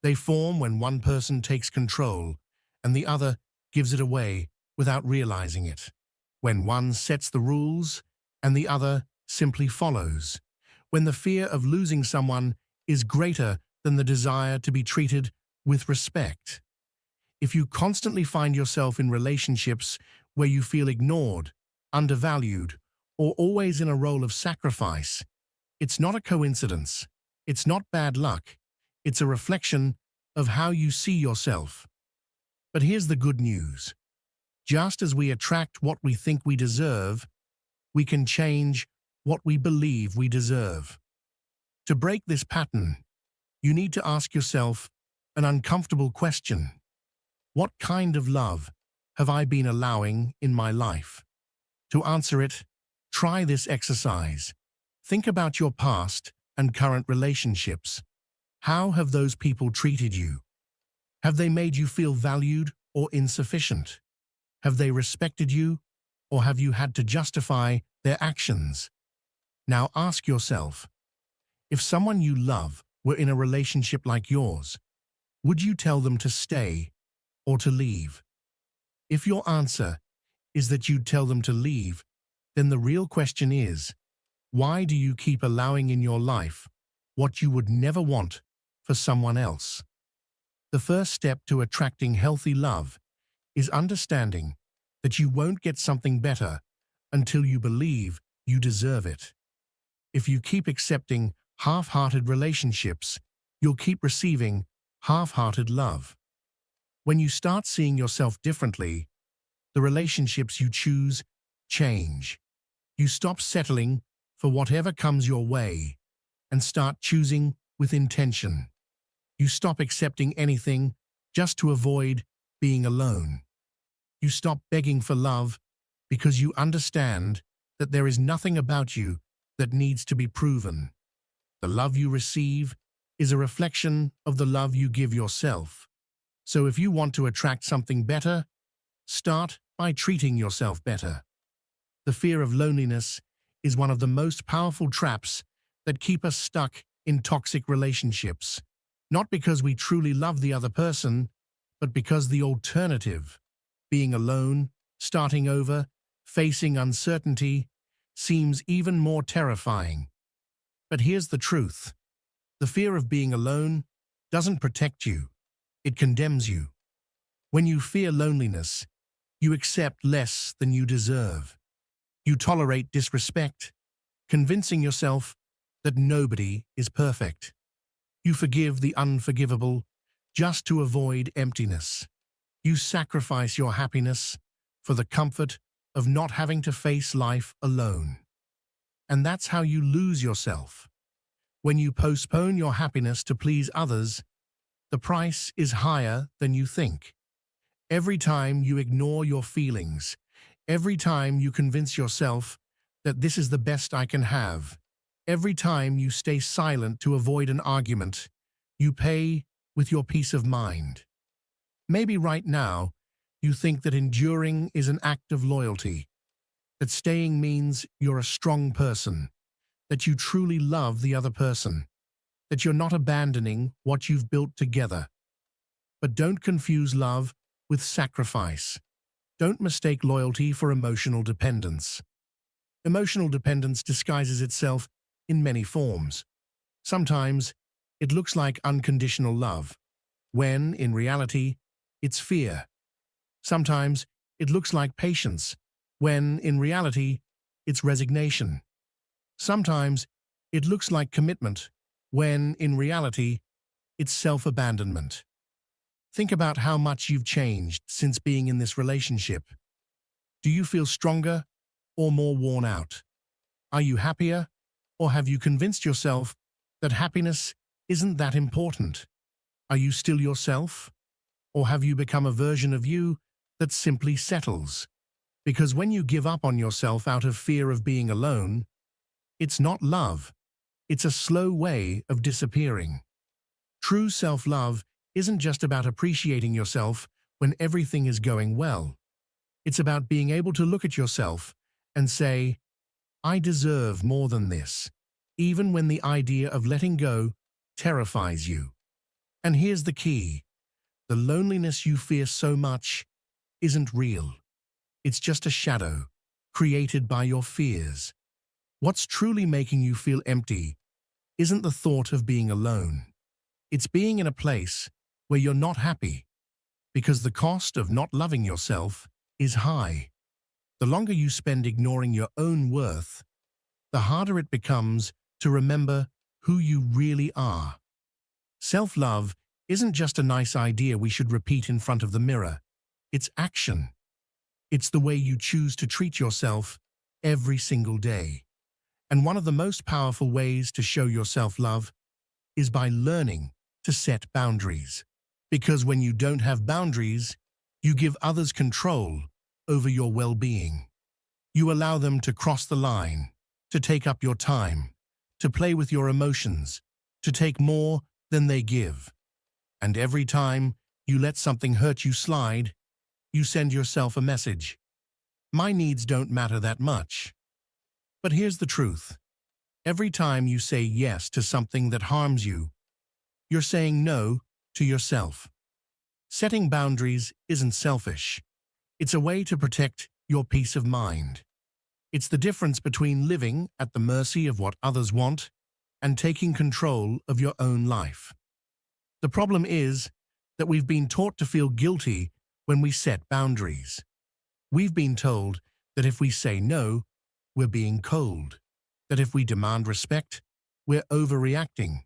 They form when one person takes control and the other gives it away without realizing it. When one sets the rules and the other simply follows. When the fear of losing someone is greater than the desire to be treated with respect. If you constantly find yourself in relationships where you feel ignored, undervalued, or always in a role of sacrifice, it's not a coincidence. It's not bad luck. It's a reflection of how you see yourself. But here's the good news. Just as we attract what we think we deserve, we can change what we believe we deserve. To break this pattern, you need to ask yourself an uncomfortable question. What kind of love have I been allowing in my life? To answer it, Try this exercise. Think about your past and current relationships. How have those people treated you? Have they made you feel valued or insufficient? Have they respected you, or have you had to justify their actions? Now ask yourself, if someone you love were in a relationship like yours, would you tell them to stay or to leave? If your answer is that you'd tell them to leave, then the real question is, why do you keep allowing in your life what you would never want for someone else? The first step to attracting healthy love is understanding that you won't get something better until you believe you deserve it. If you keep accepting half-hearted relationships, you'll keep receiving half-hearted love. When you start seeing yourself differently, the relationships you choose change. You stop settling for whatever comes your way and start choosing with intention. You stop accepting anything just to avoid being alone. You stop begging for love because you understand that there is nothing about you that needs to be proven. The love you receive is a reflection of the love you give yourself. So if you want to attract something better, start by treating yourself better. The fear of loneliness is one of the most powerful traps that keep us stuck in toxic relationships. Not because we truly love the other person, but because the alternative, being alone, starting over, facing uncertainty, seems even more terrifying. But here's the truth. The fear of being alone doesn't protect you. It condemns you. When you fear loneliness, you accept less than you deserve. You tolerate disrespect, convincing yourself that nobody is perfect. You forgive the unforgivable just to avoid emptiness. You sacrifice your happiness for the comfort of not having to face life alone. And that's how you lose yourself. When you postpone your happiness to please others, the price is higher than you think. Every time you ignore your feelings, every time you convince yourself that this is the best I can have, every time you stay silent to avoid an argument, you pay with your peace of mind. Maybe right now, you think that enduring is an act of loyalty, that staying means you're a strong person, that you truly love the other person, that you're not abandoning what you've built together. But don't confuse love with sacrifice. Don't mistake loyalty for emotional dependence. Emotional dependence disguises itself in many forms. Sometimes it looks like unconditional love, when, in reality, it's fear. Sometimes it looks like patience, when, in reality, it's resignation. Sometimes it looks like commitment, when, in reality, it's self-abandonment. Think about how much you've changed since being in this relationship. Do you feel stronger or more worn out? Are you happier, or have you convinced yourself that happiness isn't that important? Are you still yourself, or have you become a version of you that simply settles? Because when you give up on yourself out of fear of being alone, it's not love. It's a slow way of disappearing. True self-love isn't just about appreciating yourself when everything is going well. It's about being able to look at yourself and say, I deserve more than this, even when the idea of letting go terrifies you. And here's the key. The loneliness you fear so much isn't real. It's just a shadow created by your fears. What's truly making you feel empty isn't the thought of being alone. It's being in a place where you're not happy, because the cost of not loving yourself is high. The longer you spend ignoring your own worth, the harder it becomes to remember who you really are. Self-love isn't just a nice idea we should repeat in front of the mirror. It's action. It's the way you choose to treat yourself every single day. And one of the most powerful ways to show your self-love is by learning to set boundaries. Because when you don't have boundaries, you give others control over your well-being. You allow them to cross the line, to take up your time, to play with your emotions, to take more than they give. And every time you let something hurt you slide, you send yourself a message. My needs don't matter that much. But here's the truth. Every time you say yes to something that harms you, you're saying no to yourself. Setting boundaries isn't selfish. It's a way to protect your peace of mind. It's the difference between living at the mercy of what others want and taking control of your own life. The problem is that we've been taught to feel guilty when we set boundaries. We've been told that if we say no, we're being cold, that if we demand respect, we're overreacting,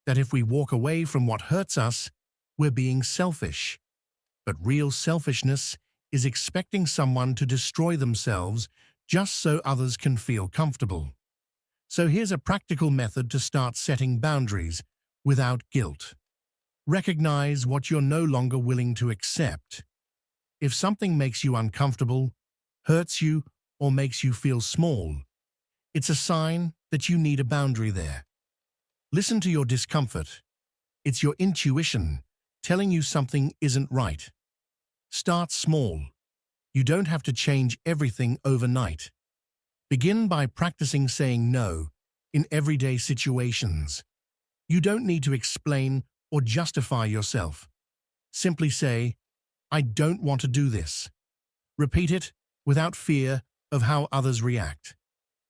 that if we walk away from what hurts us, we're being selfish. But real selfishness is expecting someone to destroy themselves just so others can feel comfortable. So here's a practical method to start setting boundaries without guilt. Recognize what you're no longer willing to accept. If something makes you uncomfortable, hurts you, or makes you feel small, it's a sign that you need a boundary there. Listen to your discomfort. It's your intuition telling you something isn't right. Start small. You don't have to change everything overnight. Begin by practicing saying no in everyday situations. You don't need to explain or justify yourself. Simply say, I don't want to do this. Repeat it without fear of how others react.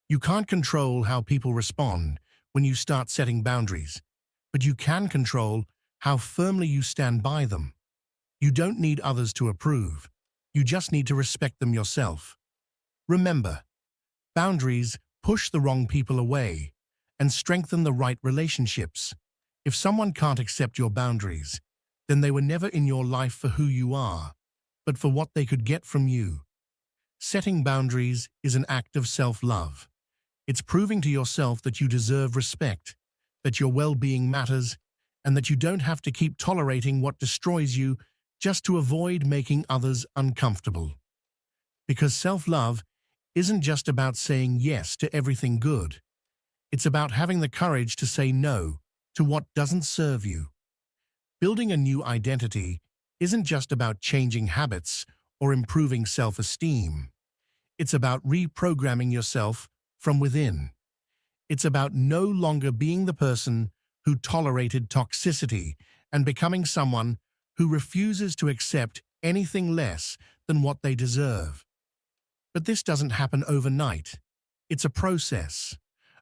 You can't control how people respond when you start setting boundaries, but you can control how firmly you stand by them. You don't need others to approve. You just need to respect them yourself. Remember, boundaries push the wrong people away and strengthen the right relationships. If someone can't accept your boundaries, then they were never in your life for who you are, but for what they could get from you. Setting boundaries is an act of self-love. It's proving to yourself that you deserve respect, that your well-being matters, and that you don't have to keep tolerating what destroys you just to avoid making others uncomfortable. Because self-love isn't just about saying yes to everything good. It's about having the courage to say no to what doesn't serve you. Building a new identity isn't just about changing habits or improving self-esteem. It's about reprogramming yourself from within. It's about no longer being the person who tolerated toxicity and becoming someone who refuses to accept anything less than what they deserve. But this doesn't happen overnight. It's a process,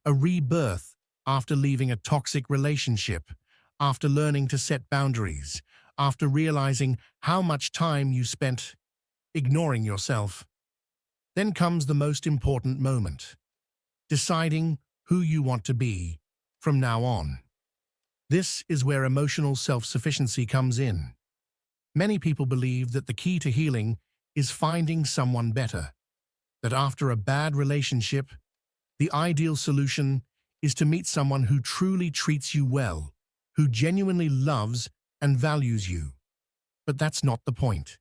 a rebirth after leaving a toxic relationship, after learning to set boundaries, after realizing how much time you spent ignoring yourself. Then comes the most important moment, deciding who you want to be from now on. This is where emotional self-sufficiency comes in. Many people believe that the key to healing is finding someone better, that after a bad relationship, the ideal solution is to meet someone who truly treats you well, who genuinely loves and values you. But that's not the point.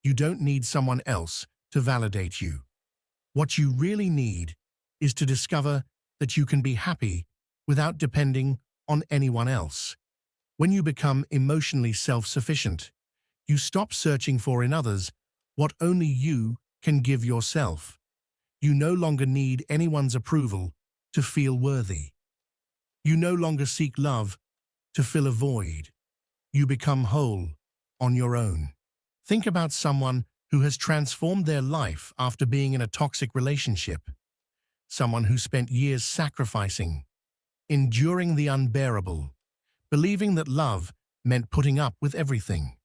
You don't need someone else to validate you. What you really need is to discover that you can be happy without depending on anyone else. When you become emotionally self-sufficient, you stop searching for in others what only you can give yourself. You no longer need anyone's approval to feel worthy. You no longer seek love to fill a void. You become whole on your own. Think about someone who has transformed their life after being in a toxic relationship. Someone who spent years sacrificing, enduring the unbearable, believing that love meant putting up with everything.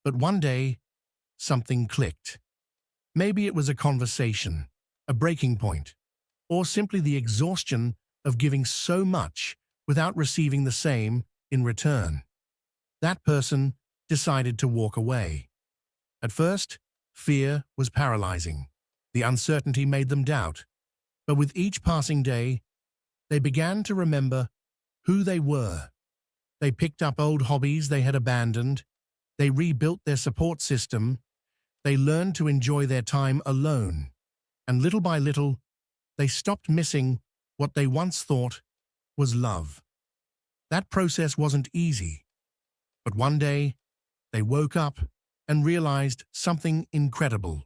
But one day, something clicked. Maybe it was a conversation, a breaking point, or simply the exhaustion of giving so much without receiving the same in return. That person decided to walk away. At first, fear was paralyzing. The uncertainty made them doubt. But with each passing day, they began to remember who they were. They picked up old hobbies they had abandoned. They rebuilt their support system. They learned to enjoy their time alone. And little by little, they stopped missing what they once thought was love. That process wasn't easy, but one day they woke up and realized something incredible.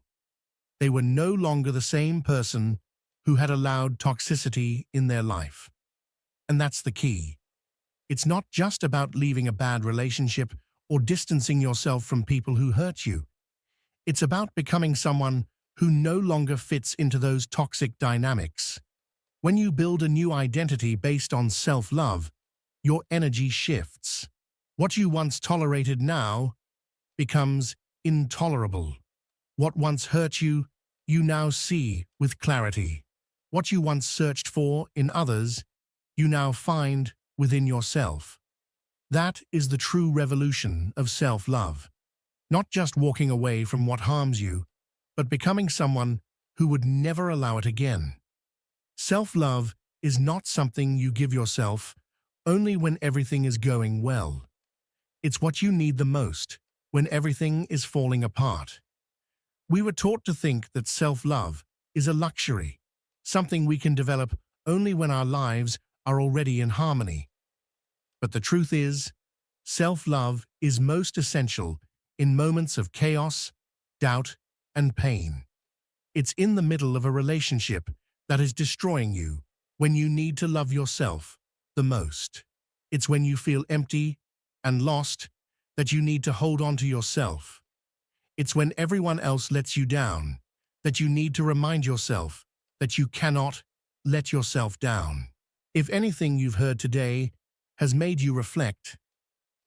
They were no longer the same person who had allowed toxicity in their life. And that's the key. It's not just about leaving a bad relationship or distancing yourself from people who hurt you. It's about becoming someone who no longer fits into those toxic dynamics. When you build a new identity based on self-love, your energy shifts. What you once tolerated now becomes intolerable. What once hurt you, you now see with clarity. What you once searched for in others, you now find within yourself. That is the true revolution of self-love. Not just walking away from what harms you, but becoming someone who would never allow it again. Self-love is not something you give yourself only when everything is going well. It's what you need the most when everything is falling apart. We were taught to think that self-love is a luxury, something we can develop only when our lives are already in harmony. But the truth is, self-love is most essential in moments of chaos, doubt, and pain. It's in the middle of a relationship that is destroying you when you need to love yourself the most. It's when you feel empty and lost that you need to hold on to yourself. It's when everyone else lets you down that you need to remind yourself that you cannot let yourself down. If anything you've heard today has made you reflect,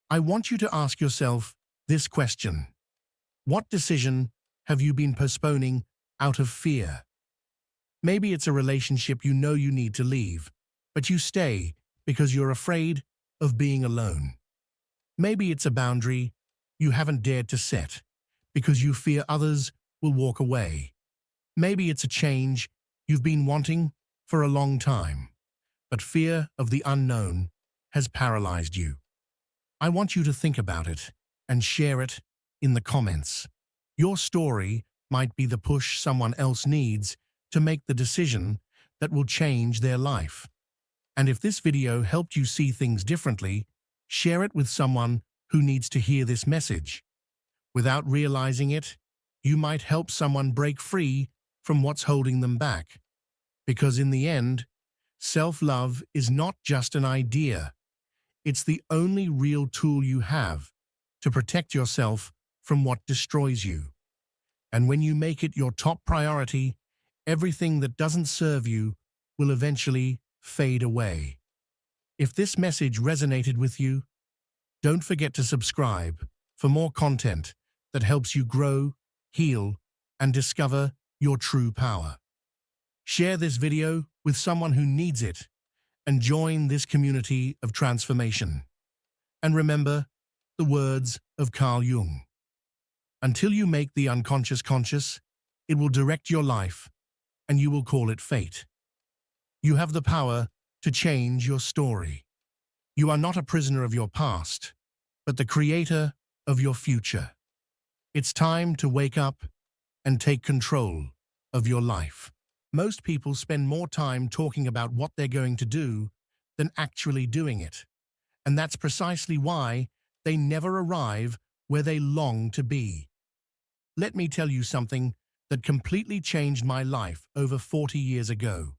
I want you to ask yourself this question. What decision have you been postponing out of fear? Maybe it's a relationship you know you need to leave, but you stay because you're afraid of being alone. Maybe it's a boundary you haven't dared to set because you fear others will walk away. Maybe it's a change you've been wanting for a long time, but fear of the unknown has paralyzed you. I want you to think about it and share it in the comments. Your story might be the push someone else needs to make the decision that will change their life. And if this video helped you see things differently, share it with someone who needs to hear this message. Without realizing it, you might help someone break free from what's holding them back. Because in the end, self-love is not just an idea. It's the only real tool you have to protect yourself from what destroys you. And when you make it your top priority, everything that doesn't serve you will eventually fade away. If this message resonated with you, don't forget to subscribe for more content that helps you grow, heal, and discover your true power. Share this video with someone who needs it and join this community of transformation. And remember the words of Carl Jung. Until you make the unconscious conscious, it will direct your life and you will call it fate. You have the power to change your story. You are not a prisoner of your past, but the creator of your future. It's time to wake up and take control of your life. Most people spend more time talking about what they're going to do than actually doing it. And that's precisely why they never arrive where they long to be. Let me tell you something that completely changed my life over 40 years ago.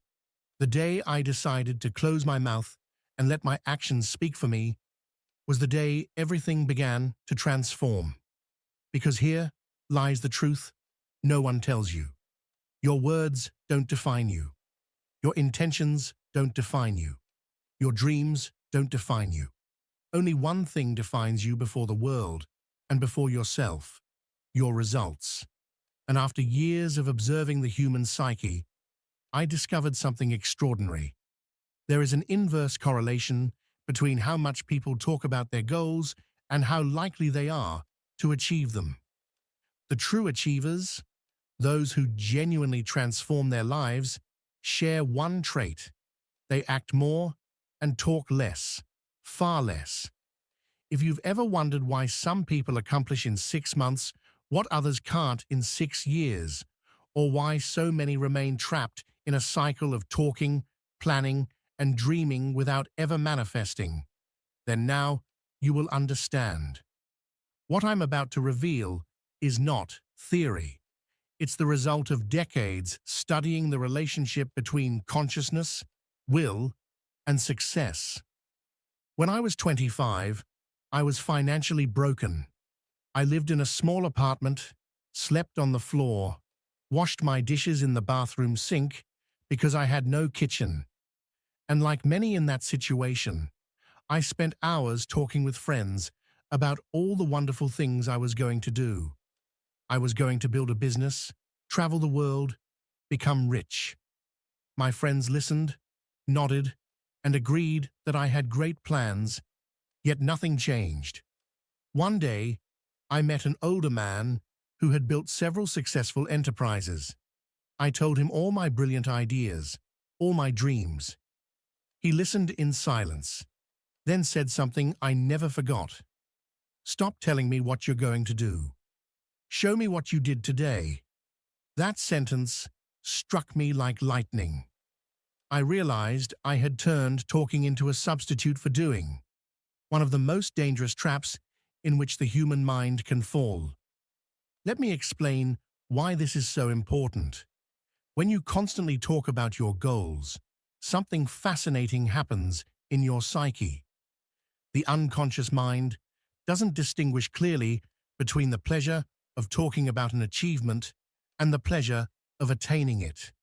The day I decided to close my mouth and let my actions speak for me was the day everything began to transform. Because here lies the truth no one tells you. Your words don't define you. Your intentions don't define you. Your dreams don't define you. Only one thing defines you before the world and before yourself: your results. And after years of observing the human psyche, I discovered something extraordinary. There is an inverse correlation between how much people talk about their goals and how likely they are to achieve them. The true achievers, those who genuinely transform their lives, share one trait: they act more and talk less, far less. If you've ever wondered why some people accomplish in 6 months what others can't in 6 years, or why so many remain trapped in a cycle of talking, planning, and dreaming without ever manifesting, then now you will understand. What I'm about to reveal is not theory. It's the result of decades studying the relationship between consciousness, will, and success. When I was 25, I was financially broken. I lived in a small apartment, slept on the floor, washed my dishes in the bathroom sink because I had no kitchen. And like many in that situation, I spent hours talking with friends about all the wonderful things I was going to do. I was going to build a business, travel the world, become rich. My friends listened, nodded, and agreed that I had great plans, yet nothing changed. One day, I met an older man who had built several successful enterprises. I told him all my brilliant ideas, all my dreams. He listened in silence, then said something I never forgot. "Stop telling me what you're going to do. Show me what you did today." That sentence struck me like lightning. I realized I had turned talking into a substitute for doing, one of the most dangerous traps in which the human mind can fall. Let me explain why this is so important. When you constantly talk about your goals, something fascinating happens in your psyche. The unconscious mind doesn't distinguish clearly between the pleasure of talking about an achievement and the pleasure of attaining it.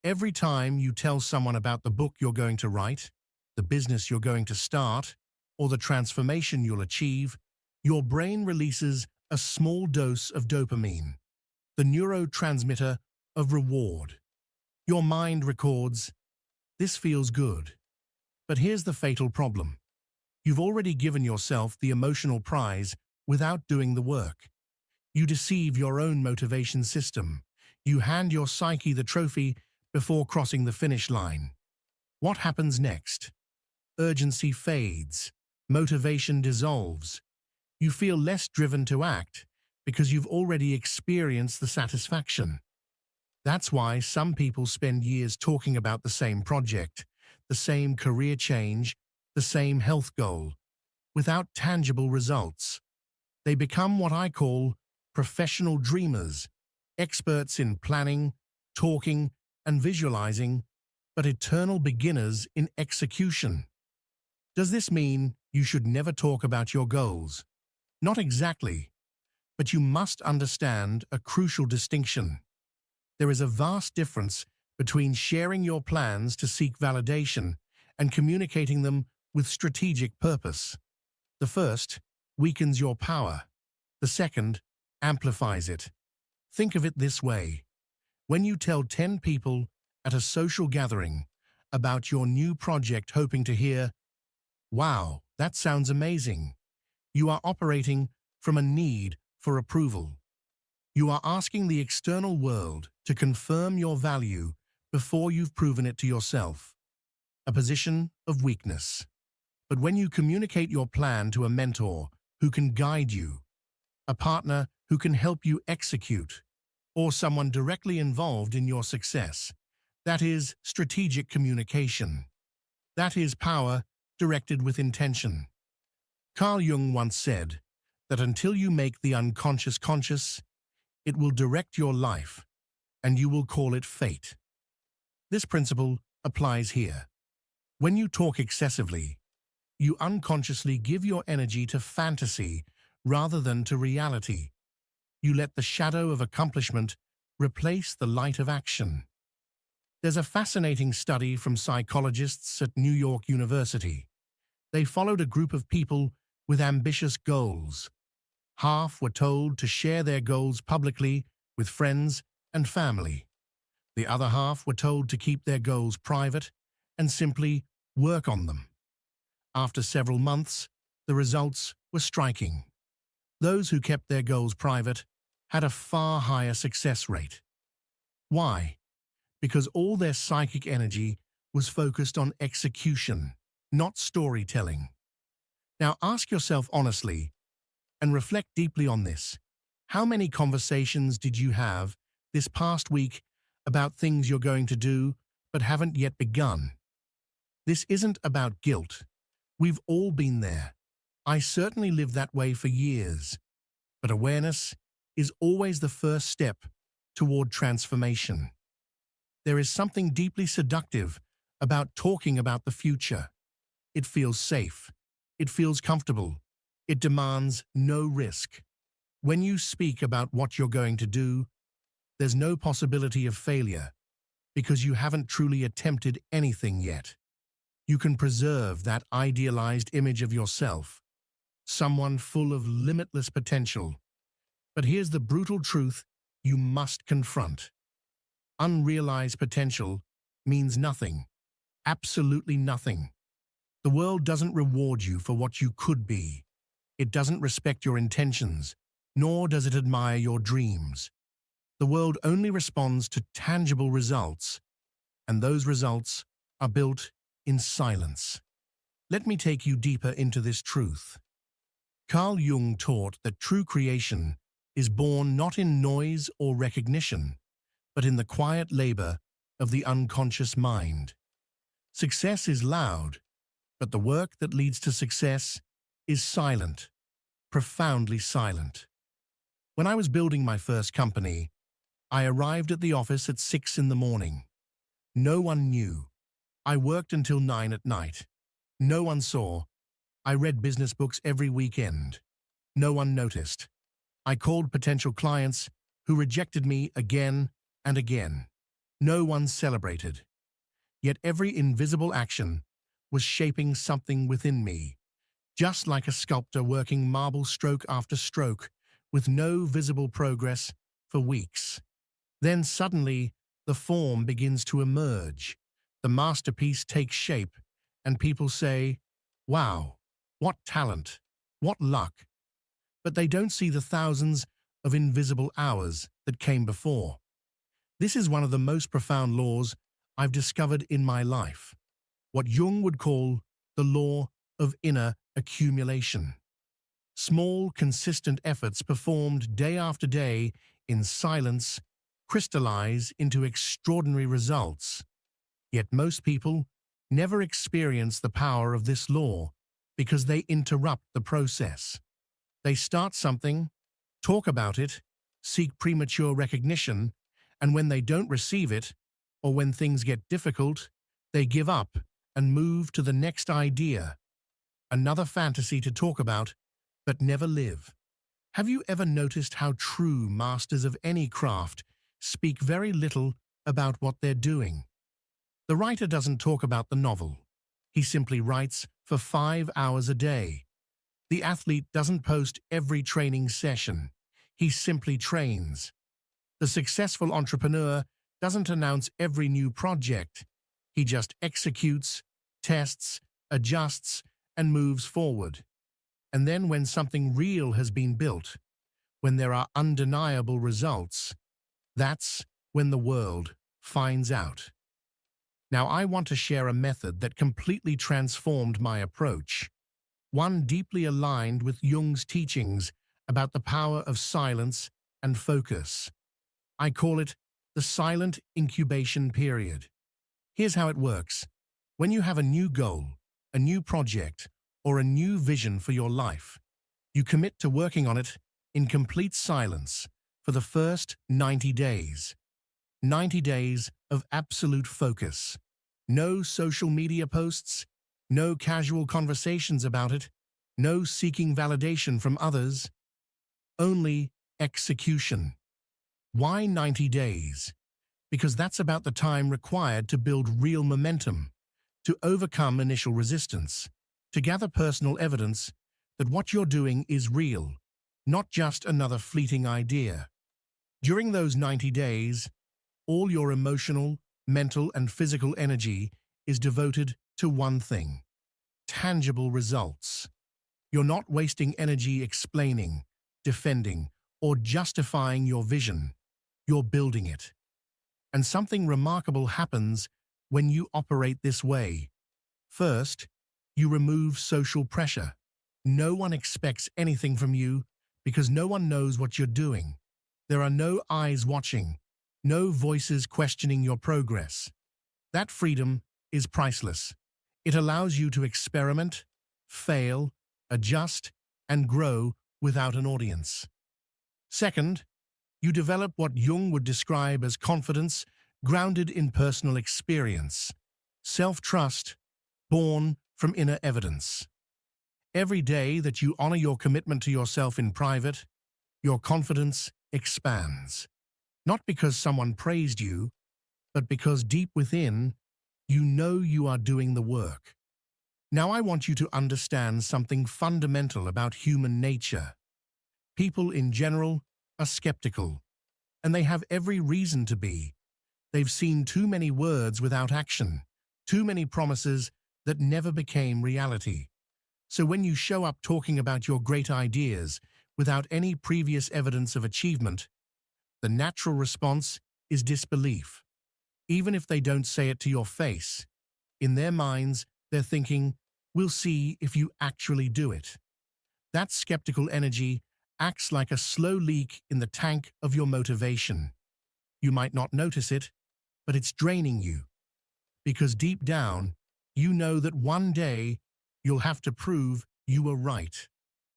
Every time you tell someone about the book you're going to write, the business you're going to start, or the transformation you'll achieve, your brain releases a small dose of dopamine, the neurotransmitter of reward. Your mind records, "This feels good." But here's the fatal problem. You've already given yourself the emotional prize without doing the work. You deceive your own motivation system. You hand your psyche the trophy before crossing the finish line. What happens next? Urgency fades. Motivation dissolves. You feel less driven to act because you've already experienced the satisfaction. That's why some people spend years talking about the same project, the same career change, the same health goal, without tangible results. They become what I call professional dreamers, experts in planning, talking, and visualizing, but eternal beginners in execution. Does this mean you should never talk about your goals? Not exactly, but you must understand a crucial distinction. There is a vast difference between sharing your plans to seek validation and communicating them with strategic purpose. The first weakens your power. The second amplifies it. Think of it this way. When you tell 10 people at a social gathering about your new project hoping to hear, "Wow, that sounds amazing," you are operating from a need for approval. You are asking the external world to confirm your value before you've proven it to yourself. A position of weakness. But when you communicate your plan to a mentor who can guide you, a partner who can help you execute, or someone directly involved in your success, that is strategic communication. That is power directed with intention. Carl Jung once said that until you make the unconscious conscious, it will direct your life, and you will call it fate. This principle applies here. When you talk excessively, you unconsciously give your energy to fantasy rather than to reality. You let the shadow of accomplishment replace the light of action. There's a fascinating study from psychologists at New York University. They followed a group of people with ambitious goals. Half were told to share their goals publicly with friends and family. The other half were told to keep their goals private and simply work on them. After several months, the results were striking. Those who kept their goals private had a far higher success rate. Why? Because all their psychic energy was focused on execution, not storytelling. Now ask yourself honestly, and reflect deeply on this. How many conversations did you have this past week about things you're going to do but haven't yet begun. This isn't about guilt. We've all been there. I certainly lived that way for years. But awareness is always the first step toward transformation. There is something deeply seductive about talking about the future. It feels safe. It feels comfortable. It demands no risk. When you speak about what you're going to do, there's no possibility of failure because you haven't truly attempted anything yet. You can preserve that idealized image of yourself, someone full of limitless potential. But here's the brutal truth you must confront. Unrealized potential means nothing, absolutely nothing. The world doesn't reward you for what you could be. It doesn't respect your intentions, nor does it admire your dreams. The world only responds to tangible results, and those results are built in silence. Let me take you deeper into this truth. Carl Jung taught that true creation is born not in noise or recognition, but in the quiet labor of the unconscious mind. Success is loud, but the work that leads to success is silent, profoundly silent. When I was building my first company, I arrived at the office at 6 in the morning. No one knew. I worked until 9 at night. No one saw. I read business books every weekend. No one noticed. I called potential clients who rejected me again and again. No one celebrated. Yet every invisible action was shaping something within me, just like a sculptor working marble stroke after stroke with no visible progress for weeks. Then suddenly, the form begins to emerge. The masterpiece takes shape, and people say, "Wow, what talent, what luck." But they don't see the thousands of invisible hours that came before. This is one of the most profound laws I've discovered in my life, what Jung would call the law of inner accumulation. Small, consistent efforts performed day after day in silence crystallize into extraordinary results. Yet most people never experience the power of this law because they interrupt the process. They start something, talk about it, seek premature recognition, and when they don't receive it, or when things get difficult, they give up and move to the next idea, another fantasy to talk about, but never live. Have you ever noticed how true masters of any craft speak very little about what they're doing? The writer doesn't talk about the novel. He simply writes for 5 hours a day. The athlete doesn't post every training session. He simply trains. The successful entrepreneur doesn't announce every new project. He just executes, tests, adjusts, and moves forward. And then when something real has been built, when there are undeniable results, that's when the world finds out. Now, I want to share a method that completely transformed my approach, one deeply aligned with Jung's teachings about the power of silence and focus. I call it the silent incubation period. Here's how it works. When you have a new goal, a new project, or a new vision for your life, you commit to working on it in complete silence for the first 90 days. 90 days of absolute focus. No social media posts, no casual conversations about it, no seeking validation from others, only execution. Why 90 days? Because that's about the time required to build real momentum, to overcome initial resistance, to gather personal evidence that what you're doing is real, not just another fleeting idea. During those 90 days, all your emotional, mental, and physical energy is devoted to one thing: tangible results. You're not wasting energy explaining, defending, or justifying your vision. You're building it. And something remarkable happens when you operate this way. First, you remove social pressure. No one expects anything from you because no one knows what you're doing. There are no eyes watching, No voices questioning your progress. That freedom is priceless. It allows you to experiment, fail, adjust, and grow without an audience. Second, you develop what Jung would describe as confidence grounded in personal experience, self-trust born from inner evidence. Every day that you honor your commitment to yourself in private, your confidence expands. Not because someone praised you, but because deep within, you know you are doing the work. Now I want you to understand something fundamental about human nature. People in general are skeptical, and they have every reason to be. They've seen too many words without action, too many promises that never became reality. So when you show up talking about your great ideas without any previous evidence of achievement, the natural response is disbelief. Even if they don't say it to your face, in their minds, they're thinking, "We'll see if you actually do it." That skeptical energy acts like a slow leak in the tank of your motivation. You might not notice it, but it's draining you. Because deep down, you know that one day you'll have to prove you were right.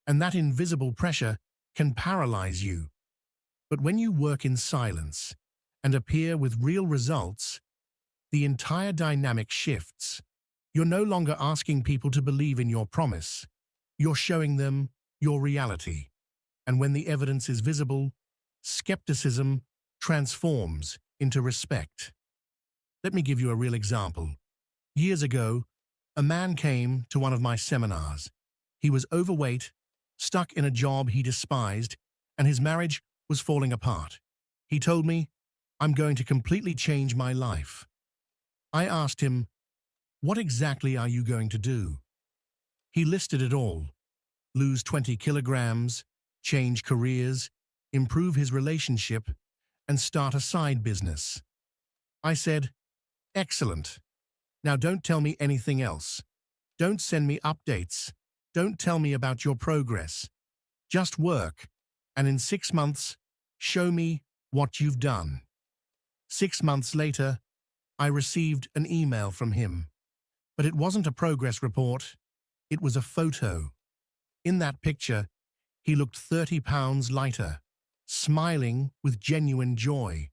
And that invisible pressure can paralyze you. But when you work in silence and appear with real results, the entire dynamic shifts. You're no longer asking people to believe in your promise. You're showing them your reality. And when the evidence is visible, skepticism transforms into respect. Let me give you a real example. Years ago, a man came to one of my seminars. He was overweight, stuck in a job he despised, and his marriage was falling apart. He told me, "I'm going to completely change my life." I asked him, "What exactly are you going to do?" He listed it all: lose 20 kilograms, change careers, improve his relationship, and start a side business. I said, "Excellent. Now don't tell me anything else. Don't send me updates. Don't tell me about your progress. Just work, and in 6 months, show me what you've done." 6 months later, I received an email from him. But it wasn't a progress report, it was a photo. In that picture, he looked 30 pounds lighter, smiling with genuine joy.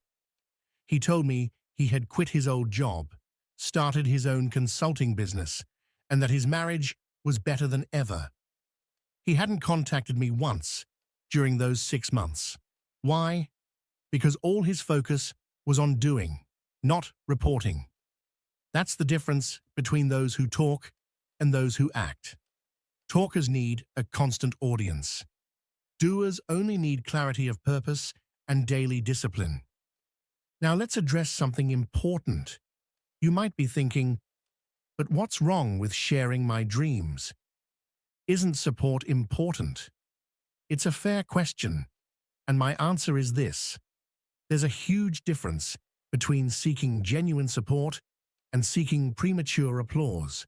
He told me he had quit his old job, started his own consulting business, and that his marriage was better than ever. He hadn't contacted me once during those 6 months. Why? Because all his focus was on doing, not reporting. That's the difference between those who talk and those who act. Talkers need a constant audience. Doers only need clarity of purpose and daily discipline. Now let's address something important. You might be thinking, "But what's wrong with sharing my dreams? Isn't support important?" It's a fair question, and my answer is this. There's a huge difference between seeking genuine support and seeking premature applause.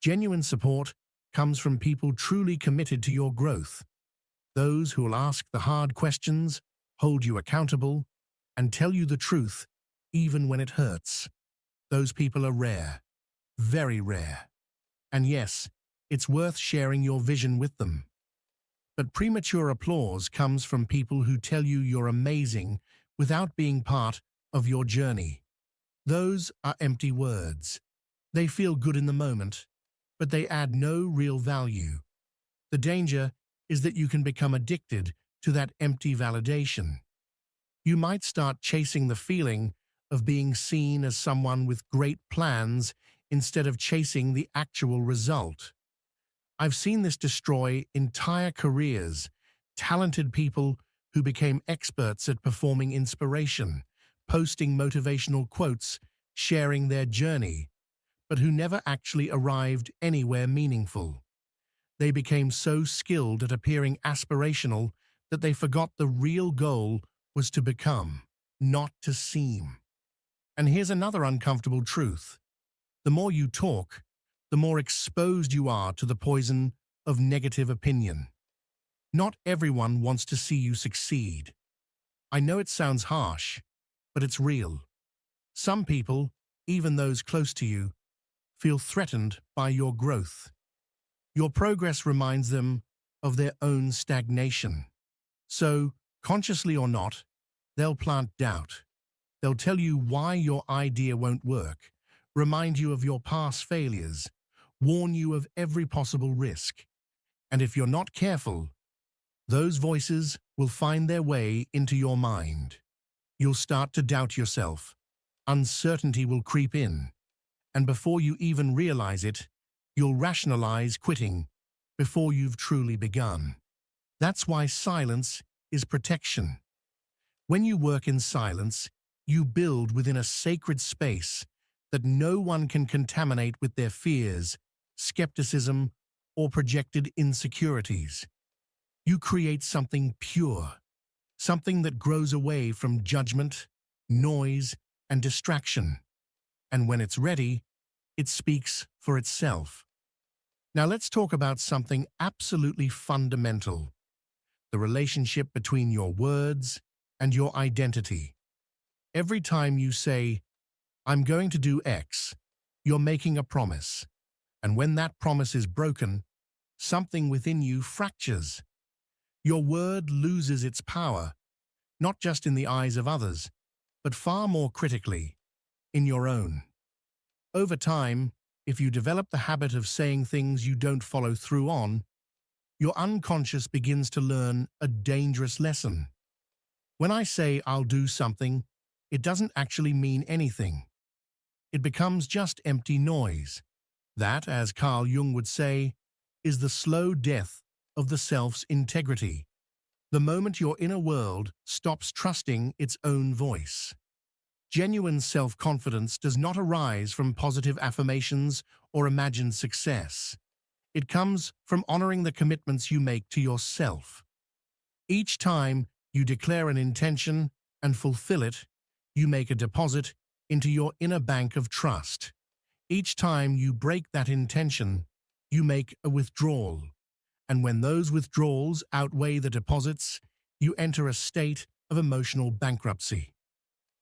Genuine support comes from people truly committed to your growth. Those who will ask the hard questions, hold you accountable, and tell you the truth even when it hurts. Those people are rare, very rare. And yes, it's worth sharing your vision with them. But premature applause comes from people who tell you you're amazing without being part of your journey. Those are empty words. They feel good in the moment, but they add no real value. The danger is that you can become addicted to that empty validation. You might start chasing the feeling of being seen as someone with great plans instead of chasing the actual result. I've seen this destroy entire careers, talented people who became experts at performing inspiration, posting motivational quotes, sharing their journey, but who never actually arrived anywhere meaningful. They became so skilled at appearing aspirational that they forgot the real goal was to become, not to seem. And here's another uncomfortable truth. The more you talk, the more exposed you are to the poison of negative opinion. Not everyone wants to see you succeed. I know it sounds harsh, but it's real. Some people, even those close to you, feel threatened by your growth. Your progress reminds them of their own stagnation. So, consciously or not, they'll plant doubt. They'll tell you why your idea won't work, remind you of your past failures, warn you of every possible risk. And if you're not careful, those voices will find their way into your mind. You'll start to doubt yourself. Uncertainty will creep in. And before you even realize it, you'll rationalize quitting before you've truly begun. That's why silence is protection. When you work in silence, you build within a sacred space that no one can contaminate with their fears, skepticism, or projected insecurities. You create something pure, something that grows away from judgment, noise, and distraction. And when it's ready, it speaks for itself. Now let's talk about something absolutely fundamental: the relationship between your words and your identity. Every time you say, "I'm going to do X," you're making a promise. And when that promise is broken, something within you fractures. Your word loses its power, not just in the eyes of others, but far more critically, in your own. Over time, if you develop the habit of saying things you don't follow through on, your unconscious begins to learn a dangerous lesson. When I say I'll do something, it doesn't actually mean anything. It becomes just empty noise. That, as Carl Jung would say, is the slow death of the self's integrity. The moment your inner world stops trusting its own voice. Genuine self-confidence does not arise from positive affirmations or imagined success. It comes from honoring the commitments you make to yourself. Each time you declare an intention and fulfill it, you make a deposit into your inner bank of trust. Each time you break that intention, you make a withdrawal. And when those withdrawals outweigh the deposits, you enter a state of emotional bankruptcy.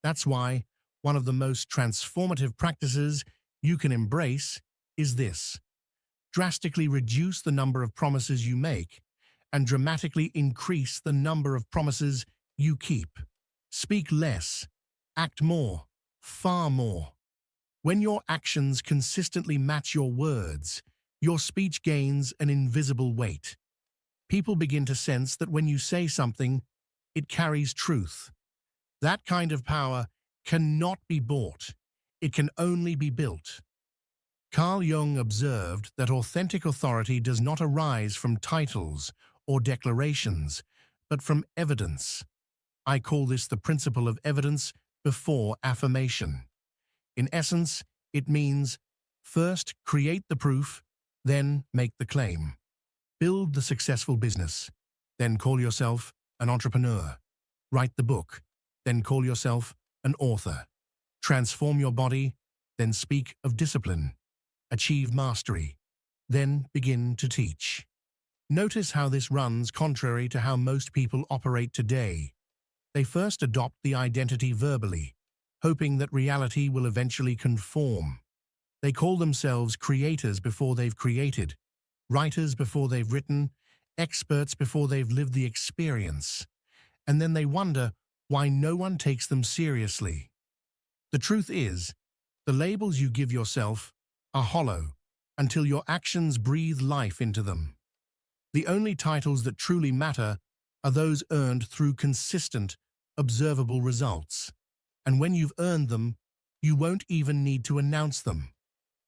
That's why one of the most transformative practices you can embrace is this: drastically reduce the number of promises you make and dramatically increase the number of promises you keep. Speak less, act more, far more. When your actions consistently match your words, your speech gains an invisible weight. People begin to sense that when you say something, it carries truth. That kind of power cannot be bought. It can only be built. Carl Jung observed that authentic authority does not arise from titles or declarations, but from evidence. I call this the principle of evidence before affirmation. In essence, it means first create the proof, then make the claim. Build the successful business, then call yourself an entrepreneur. Write the book, then call yourself an author. Transform your body, then speak of discipline. Achieve mastery, then begin to teach. Notice how this runs contrary to how most people operate today. They first adopt the identity verbally, hoping that reality will eventually conform. They call themselves creators before they've created, writers before they've written, experts before they've lived the experience. And then they wonder why no one takes them seriously. The truth is, the labels you give yourself are hollow until your actions breathe life into them. The only titles that truly matter are those earned through consistent, observable results. And when you've earned them, you won't even need to announce them.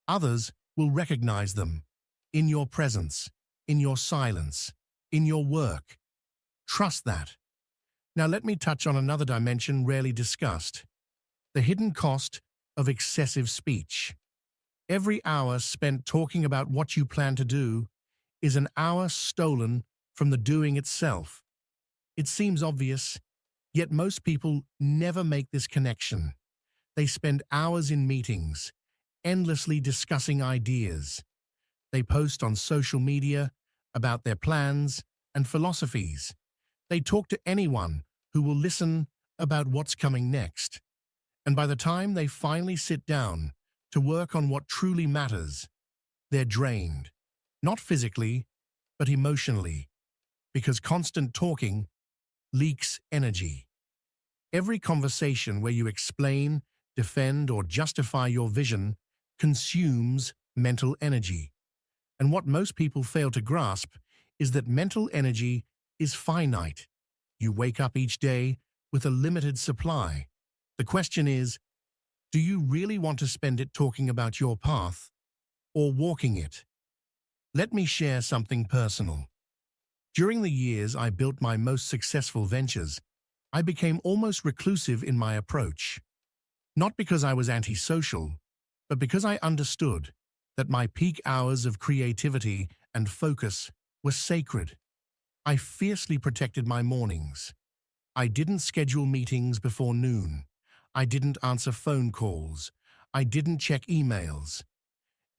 Others will recognize them in your presence, in your silence, in your work. Trust that. Now let me touch on another dimension rarely discussed: the hidden cost of excessive speech. Every hour spent talking about what you plan to do is an hour stolen from the doing itself. It seems obvious, yet most people never make this connection. They spend hours in meetings, endlessly discussing ideas. They post on social media about their plans and philosophies. They talk to anyone who will listen about what's coming next. And by the time they finally sit down to work on what truly matters, they're drained. Not physically, but emotionally, because constant talking leaks energy. Every conversation where you explain, defend, or justify your vision consumes mental energy. And what most people fail to grasp is that mental energy is finite. You wake up each day with a limited supply. The question is, do you really want to spend it talking about your path or walking it? Let me share something personal. During the years I built my most successful ventures, I became almost reclusive in my approach. Not because I was antisocial, but because I understood that my peak hours of creativity and focus were sacred. I fiercely protected my mornings. I didn't schedule meetings before noon. I didn't answer phone calls. I didn't check emails.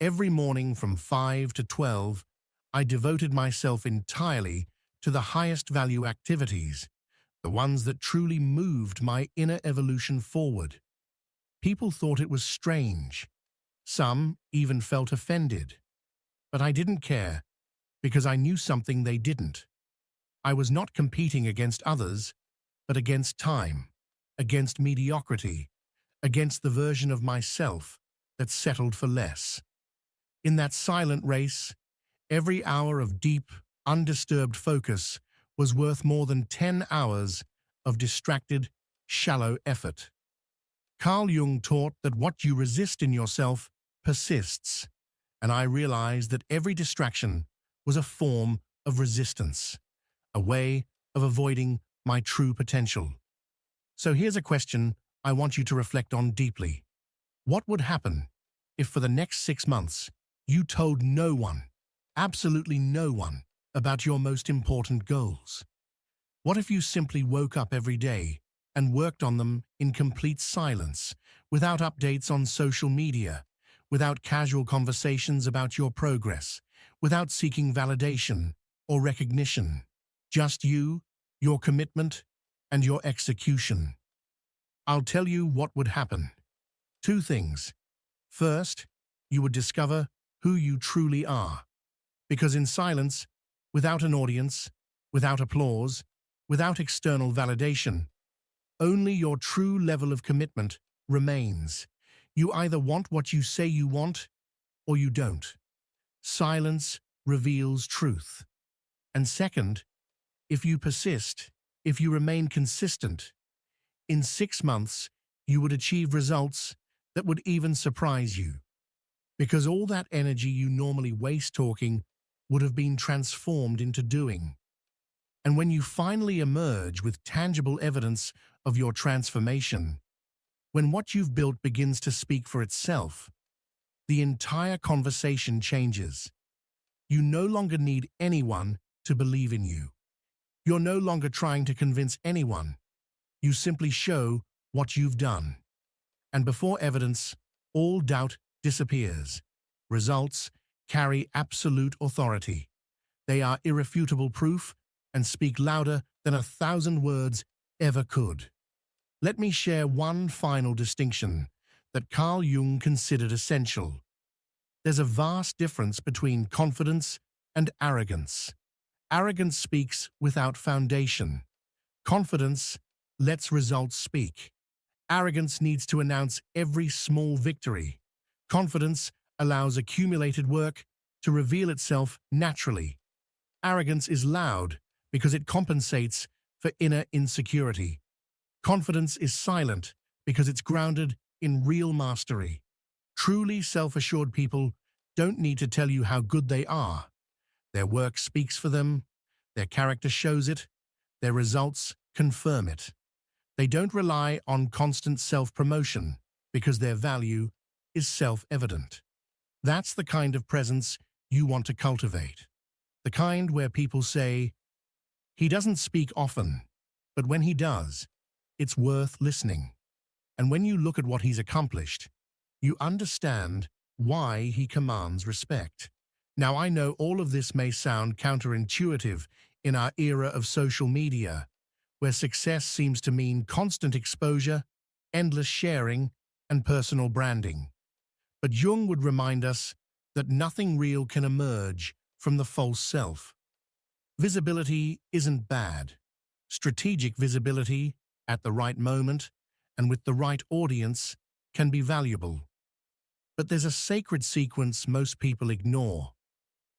Every morning from 5 to 12, I devoted myself entirely to the highest value activities, the ones that truly moved my inner evolution forward. People thought it was strange. Some even felt offended. But I didn't care, because I knew something they didn't. I was not competing against others, but against time, against mediocrity, against the version of myself that settled for less. In that silent race, every hour of deep, undisturbed focus was worth more than 10 hours of distracted, shallow effort. Carl Jung taught that what you resist in yourself persists, and I realized that every distraction was a form of resistance, a way of avoiding my true potential. So here's a question I want you to reflect on deeply. What would happen if for the next 6 months you told no one, absolutely no one, about your most important goals? What if you simply woke up every day and worked on them in complete silence, without updates on social media, without casual conversations about your progress, without seeking validation or recognition? Just you, your commitment, and your execution. I'll tell you what would happen. 2 things. First, you would discover who you truly are. Because in silence, without an audience, without applause, without external validation, only your true level of commitment remains. You either want what you say you want, or you don't. Silence reveals truth. And second, if you persist, if you remain consistent, in 6 months, you would achieve results that would even surprise you. Because all that energy you normally waste talking would have been transformed into doing. And when you finally emerge with tangible evidence of your transformation, when what you've built begins to speak for itself, the entire conversation changes. You no longer need anyone to believe in you. You're no longer trying to convince anyone. You simply show what you've done. And before evidence, all doubt disappears. Results carry absolute authority. They are irrefutable proof and speak louder than 1,000 words ever could. Let me share one final distinction that Carl Jung considered essential. There's a vast difference between confidence and arrogance. Arrogance speaks without foundation. Confidence lets results speak. Arrogance needs to announce every small victory. Confidence allows accumulated work to reveal itself naturally. Arrogance is loud because it compensates for inner insecurity. Confidence is silent because it's grounded in real mastery. Truly self-assured people don't need to tell you how good they are. Their work speaks for them, their character shows it, their results confirm it. They don't rely on constant self-promotion because their value is self-evident. That's the kind of presence you want to cultivate. The kind where people say, "He doesn't speak often, but when he does, it's worth listening." And when you look at what he's accomplished, you understand why he commands respect. Now, I know all of this may sound counterintuitive in our era of social media, where success seems to mean constant exposure endless sharing, and personal branding. But Jung would remind us that nothing real can emerge from the false self. Visibility isn't bad. Strategic visibility, at the right moment and with the right audience, can be valuable. But there's a sacred sequence most people ignore.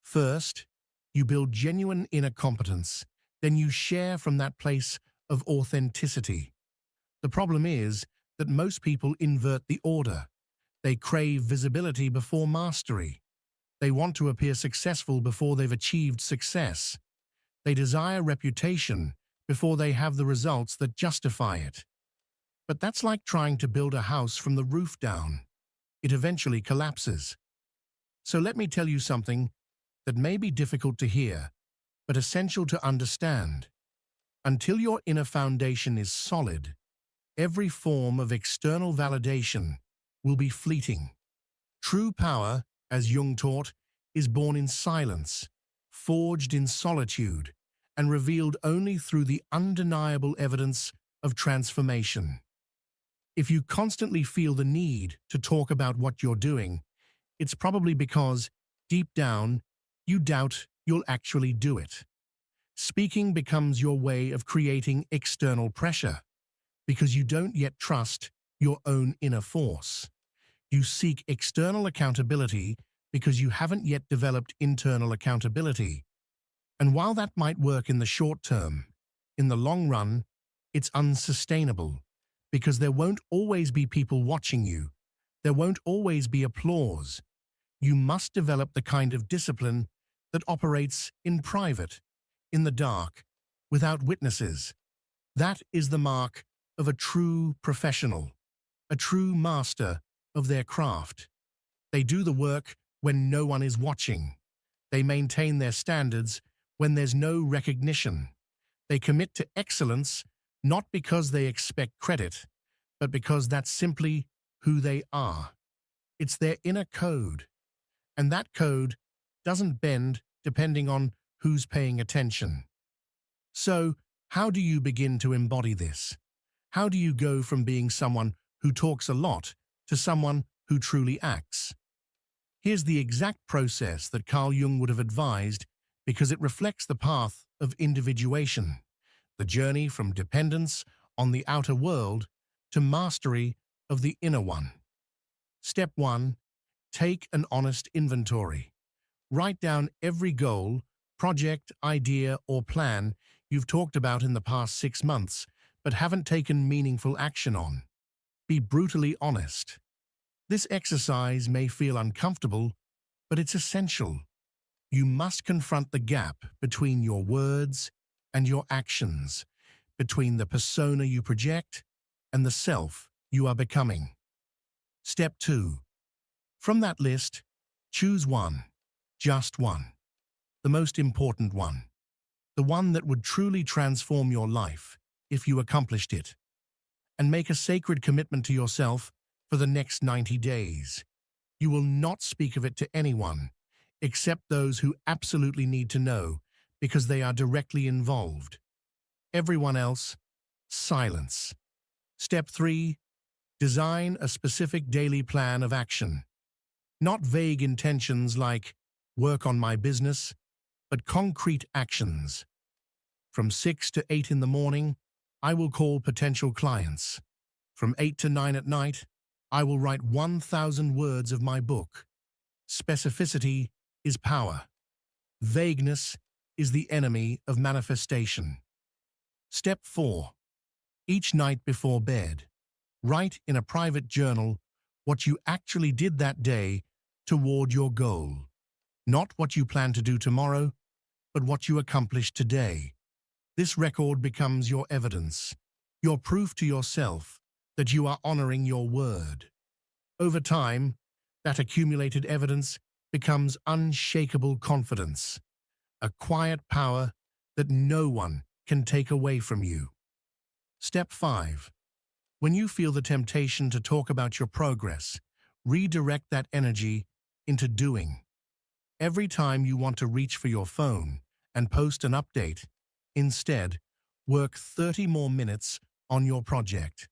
First, you build genuine inner competence, then you share from that place of authenticity. The problem is that most people invert the order. They crave visibility before mastery. They want to appear successful before they've achieved success. They desire reputation before they have the results that justify it. But that's like trying to build a house from the roof down. It eventually collapses. So let me tell you something that may be difficult to hear, but essential to understand. Until your inner foundation is solid, every form of external validation will be fleeting. True power, as Jung taught, is born in silence, forged in solitude, and revealed only through the undeniable evidence of transformation. If you constantly feel the need to talk about what you're doing, it's probably because, deep down, you doubt you'll actually do it. Speaking becomes your way of creating external pressure, because you don't yet trust your own inner force. You seek external accountability because you haven't yet developed internal accountability. And while that might work in the short term, in the long run, it's unsustainable, because there won't always be people watching you. There won't always be applause. You must develop the kind of discipline that operates in private, in the dark, without witnesses. That is the mark of a true professional, a true master of their craft. They do the work when no one is watching. They maintain their standards when there's no recognition. They commit to excellence not because they expect credit, but because that's simply who they are. It's their inner code, and that code doesn't bend depending on who's paying attention. So, how do you begin to embody this? How do you go from being someone who talks a lot to someone who truly acts? Here's the exact process that Carl Jung would have advised, because it reflects the path of individuation, the journey from dependence on the outer world to mastery of the inner one. Step 1. Take an honest inventory. Write down every goal, project, idea, or plan you've talked about in the past 6 months but haven't taken meaningful action on. Be brutally honest. This exercise may feel uncomfortable, but it's essential. You must confront the gap between your words and your actions, between the persona you project and the self you are becoming. Step 2. From that list, choose one, just one, the most important one, the one that would truly transform your life if you accomplished it. And make a sacred commitment to yourself for the next 90 days. You will not speak of it to anyone, except those who absolutely need to know, because they are directly involved. Everyone else, silence. Step 3. Design a specific daily plan of action. Not vague intentions like, work on my business, but concrete actions. From 6 to 8 in the morning, I will call potential clients. From 8 to 9 at night, I will write 1,000 words of my book. Specificity is power. Vagueness is the enemy of manifestation. Step 4. Each night before bed, write in a private journal what you actually did that day toward your goal. Not what you plan to do tomorrow, but what you accomplished today. This record becomes your evidence, your proof to yourself that you are honoring your word. Over time, that accumulated evidence becomes unshakable confidence, a quiet power that no one can take away from you. Step 5. When you feel the temptation to talk about your progress, redirect that energy into doing. Every time you want to reach for your phone and post an update, instead, work 30 more minutes on your project.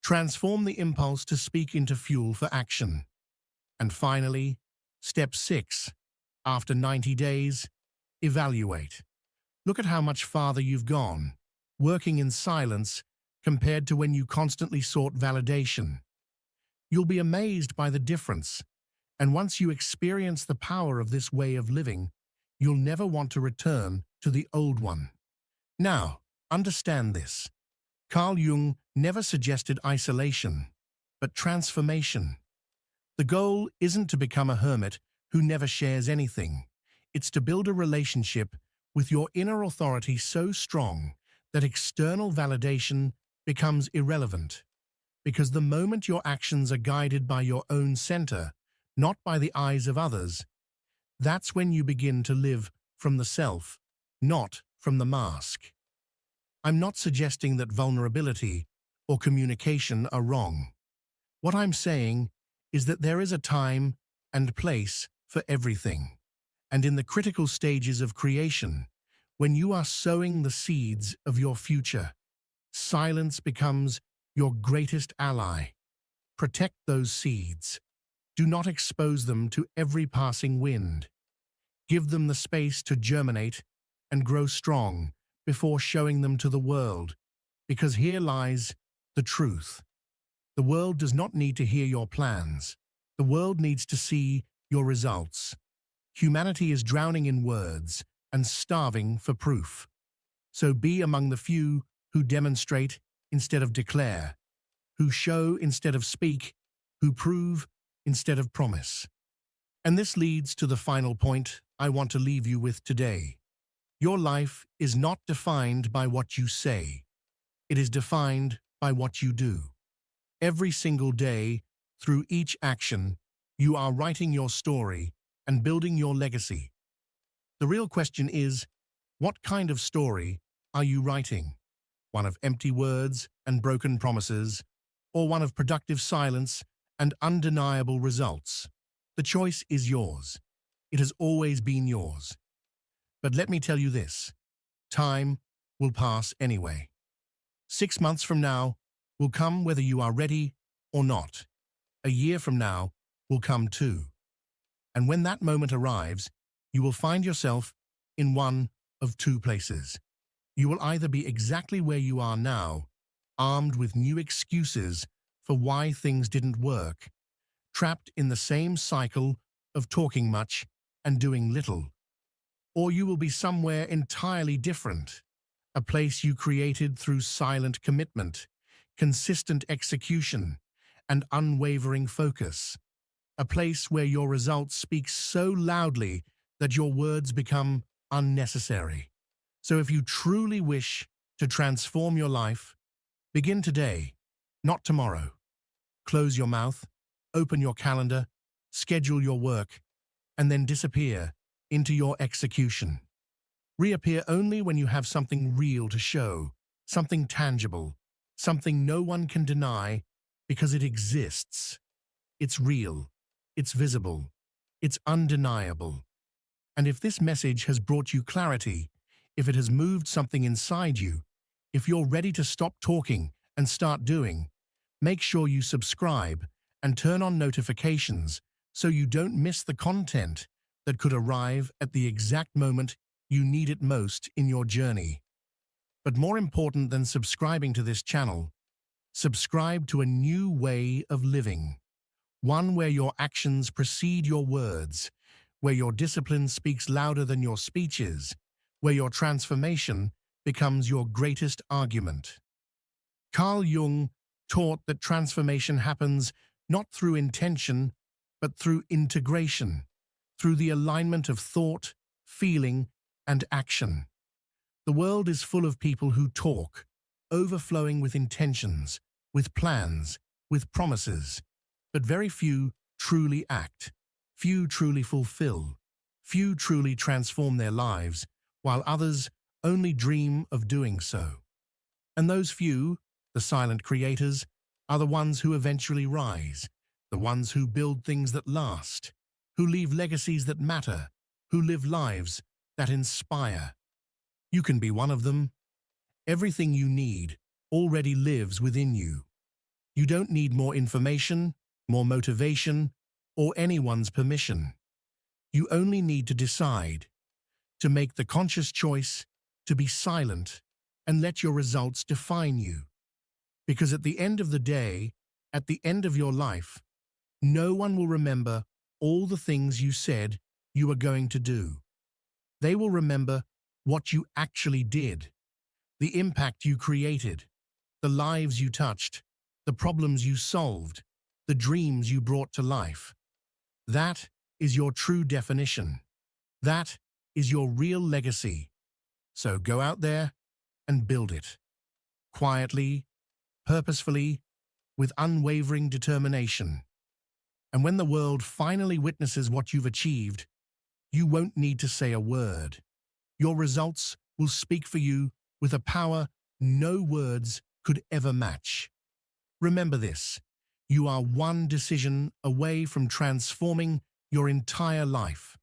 Transform the impulse to speak into fuel for action. And finally, step 6. After 90 days, evaluate. Look at how much farther you've gone, working in silence compared to when you constantly sought validation. You'll be amazed by the difference, and once you experience the power of this way of living, you'll never want to return to the old one. Now, understand this. Carl Jung never suggested isolation, but transformation. The goal isn't to become a hermit who never shares anything. It's to build a relationship with your inner authority so strong that external validation becomes irrelevant. Because the moment your actions are guided by your own center, not by the eyes of others, that's when you begin to live from the self, not from the mask. I'm not suggesting that vulnerability or communication are wrong. What I'm saying is that there is a time and place for everything. And in the critical stages of creation, when you are sowing the seeds of your future, silence becomes your greatest ally. Protect those seeds. Do not expose them to every passing wind. Give them the space to germinate and grow strong before showing them to the world, because here lies the truth. The world does not need to hear your plans. The world needs to see your results. Humanity is drowning in words and starving for proof. So be among the few who demonstrate instead of declare, who show instead of speak, who prove instead of promise. And this leads to the final point I want to leave you with today. Your life is not defined by what you say. It is defined by what you do. Every single day, through each action, you are writing your story and building your legacy. The real question is, what kind of story are you writing? One of empty words and broken promises, or one of productive silence and undeniable results? The choice is yours. It has always been yours. But let me tell you this, time will pass anyway. 6 months from now will come whether you are ready or not. A year from now will come too. And when that moment arrives, you will find yourself in one of two places. You will either be exactly where you are now, armed with new excuses for why things didn't work, trapped in the same cycle of talking much and doing little, or you will be somewhere entirely different, a place you created through silent commitment, consistent execution, and unwavering focus, a place where your results speak so loudly that your words become unnecessary. So if you truly wish to transform your life, begin today, not tomorrow. Close your mouth, open your calendar, schedule your work, and then disappear into your execution. Reappear only when you have something real to show, something tangible, something no one can deny because it exists. It's real, it's visible, it's undeniable. And if this message has brought you clarity, if it has moved something inside you, if you're ready to stop talking and start doing, make sure you subscribe and turn on notifications so you don't miss the content that could arrive at the exact moment you need it most in your journey. But more important than subscribing to this channel, subscribe to a new way of living. One where your actions precede your words, where your discipline speaks louder than your speeches, where your transformation becomes your greatest argument. Carl Jung taught that transformation happens not through intention, but through integration, through the alignment of thought, feeling, and action. The world is full of people who talk, overflowing with intentions, with plans, with promises, but very few truly act, few truly fulfill, few truly transform their lives, while others only dream of doing so. And those few, the silent creators, are the ones who eventually rise, the ones who build things that last, who leave legacies that matter, who live lives that inspire. You can be one of them. Everything you need already lives within you. You don't need more information, more motivation, or anyone's permission. You only need to decide, to make the conscious choice, to be silent, and let your results define you. Because at the end of the day, at the end of your life, no one will remember all the things you said you were going to do. They will remember what you actually did, the impact you created, the lives you touched, the problems you solved, the dreams you brought to life. That is your true definition. That is your real legacy. So go out there and build it. Quietly, purposefully, with unwavering determination. And when the world finally witnesses what you've achieved, you won't need to say a word. Your results will speak for you with a power no words could ever match. Remember this, you are one decision away from transforming your entire life.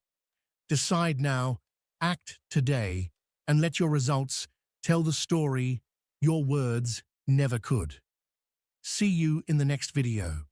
Decide now, act today, and let your results tell the story your words never could. See you in the next video.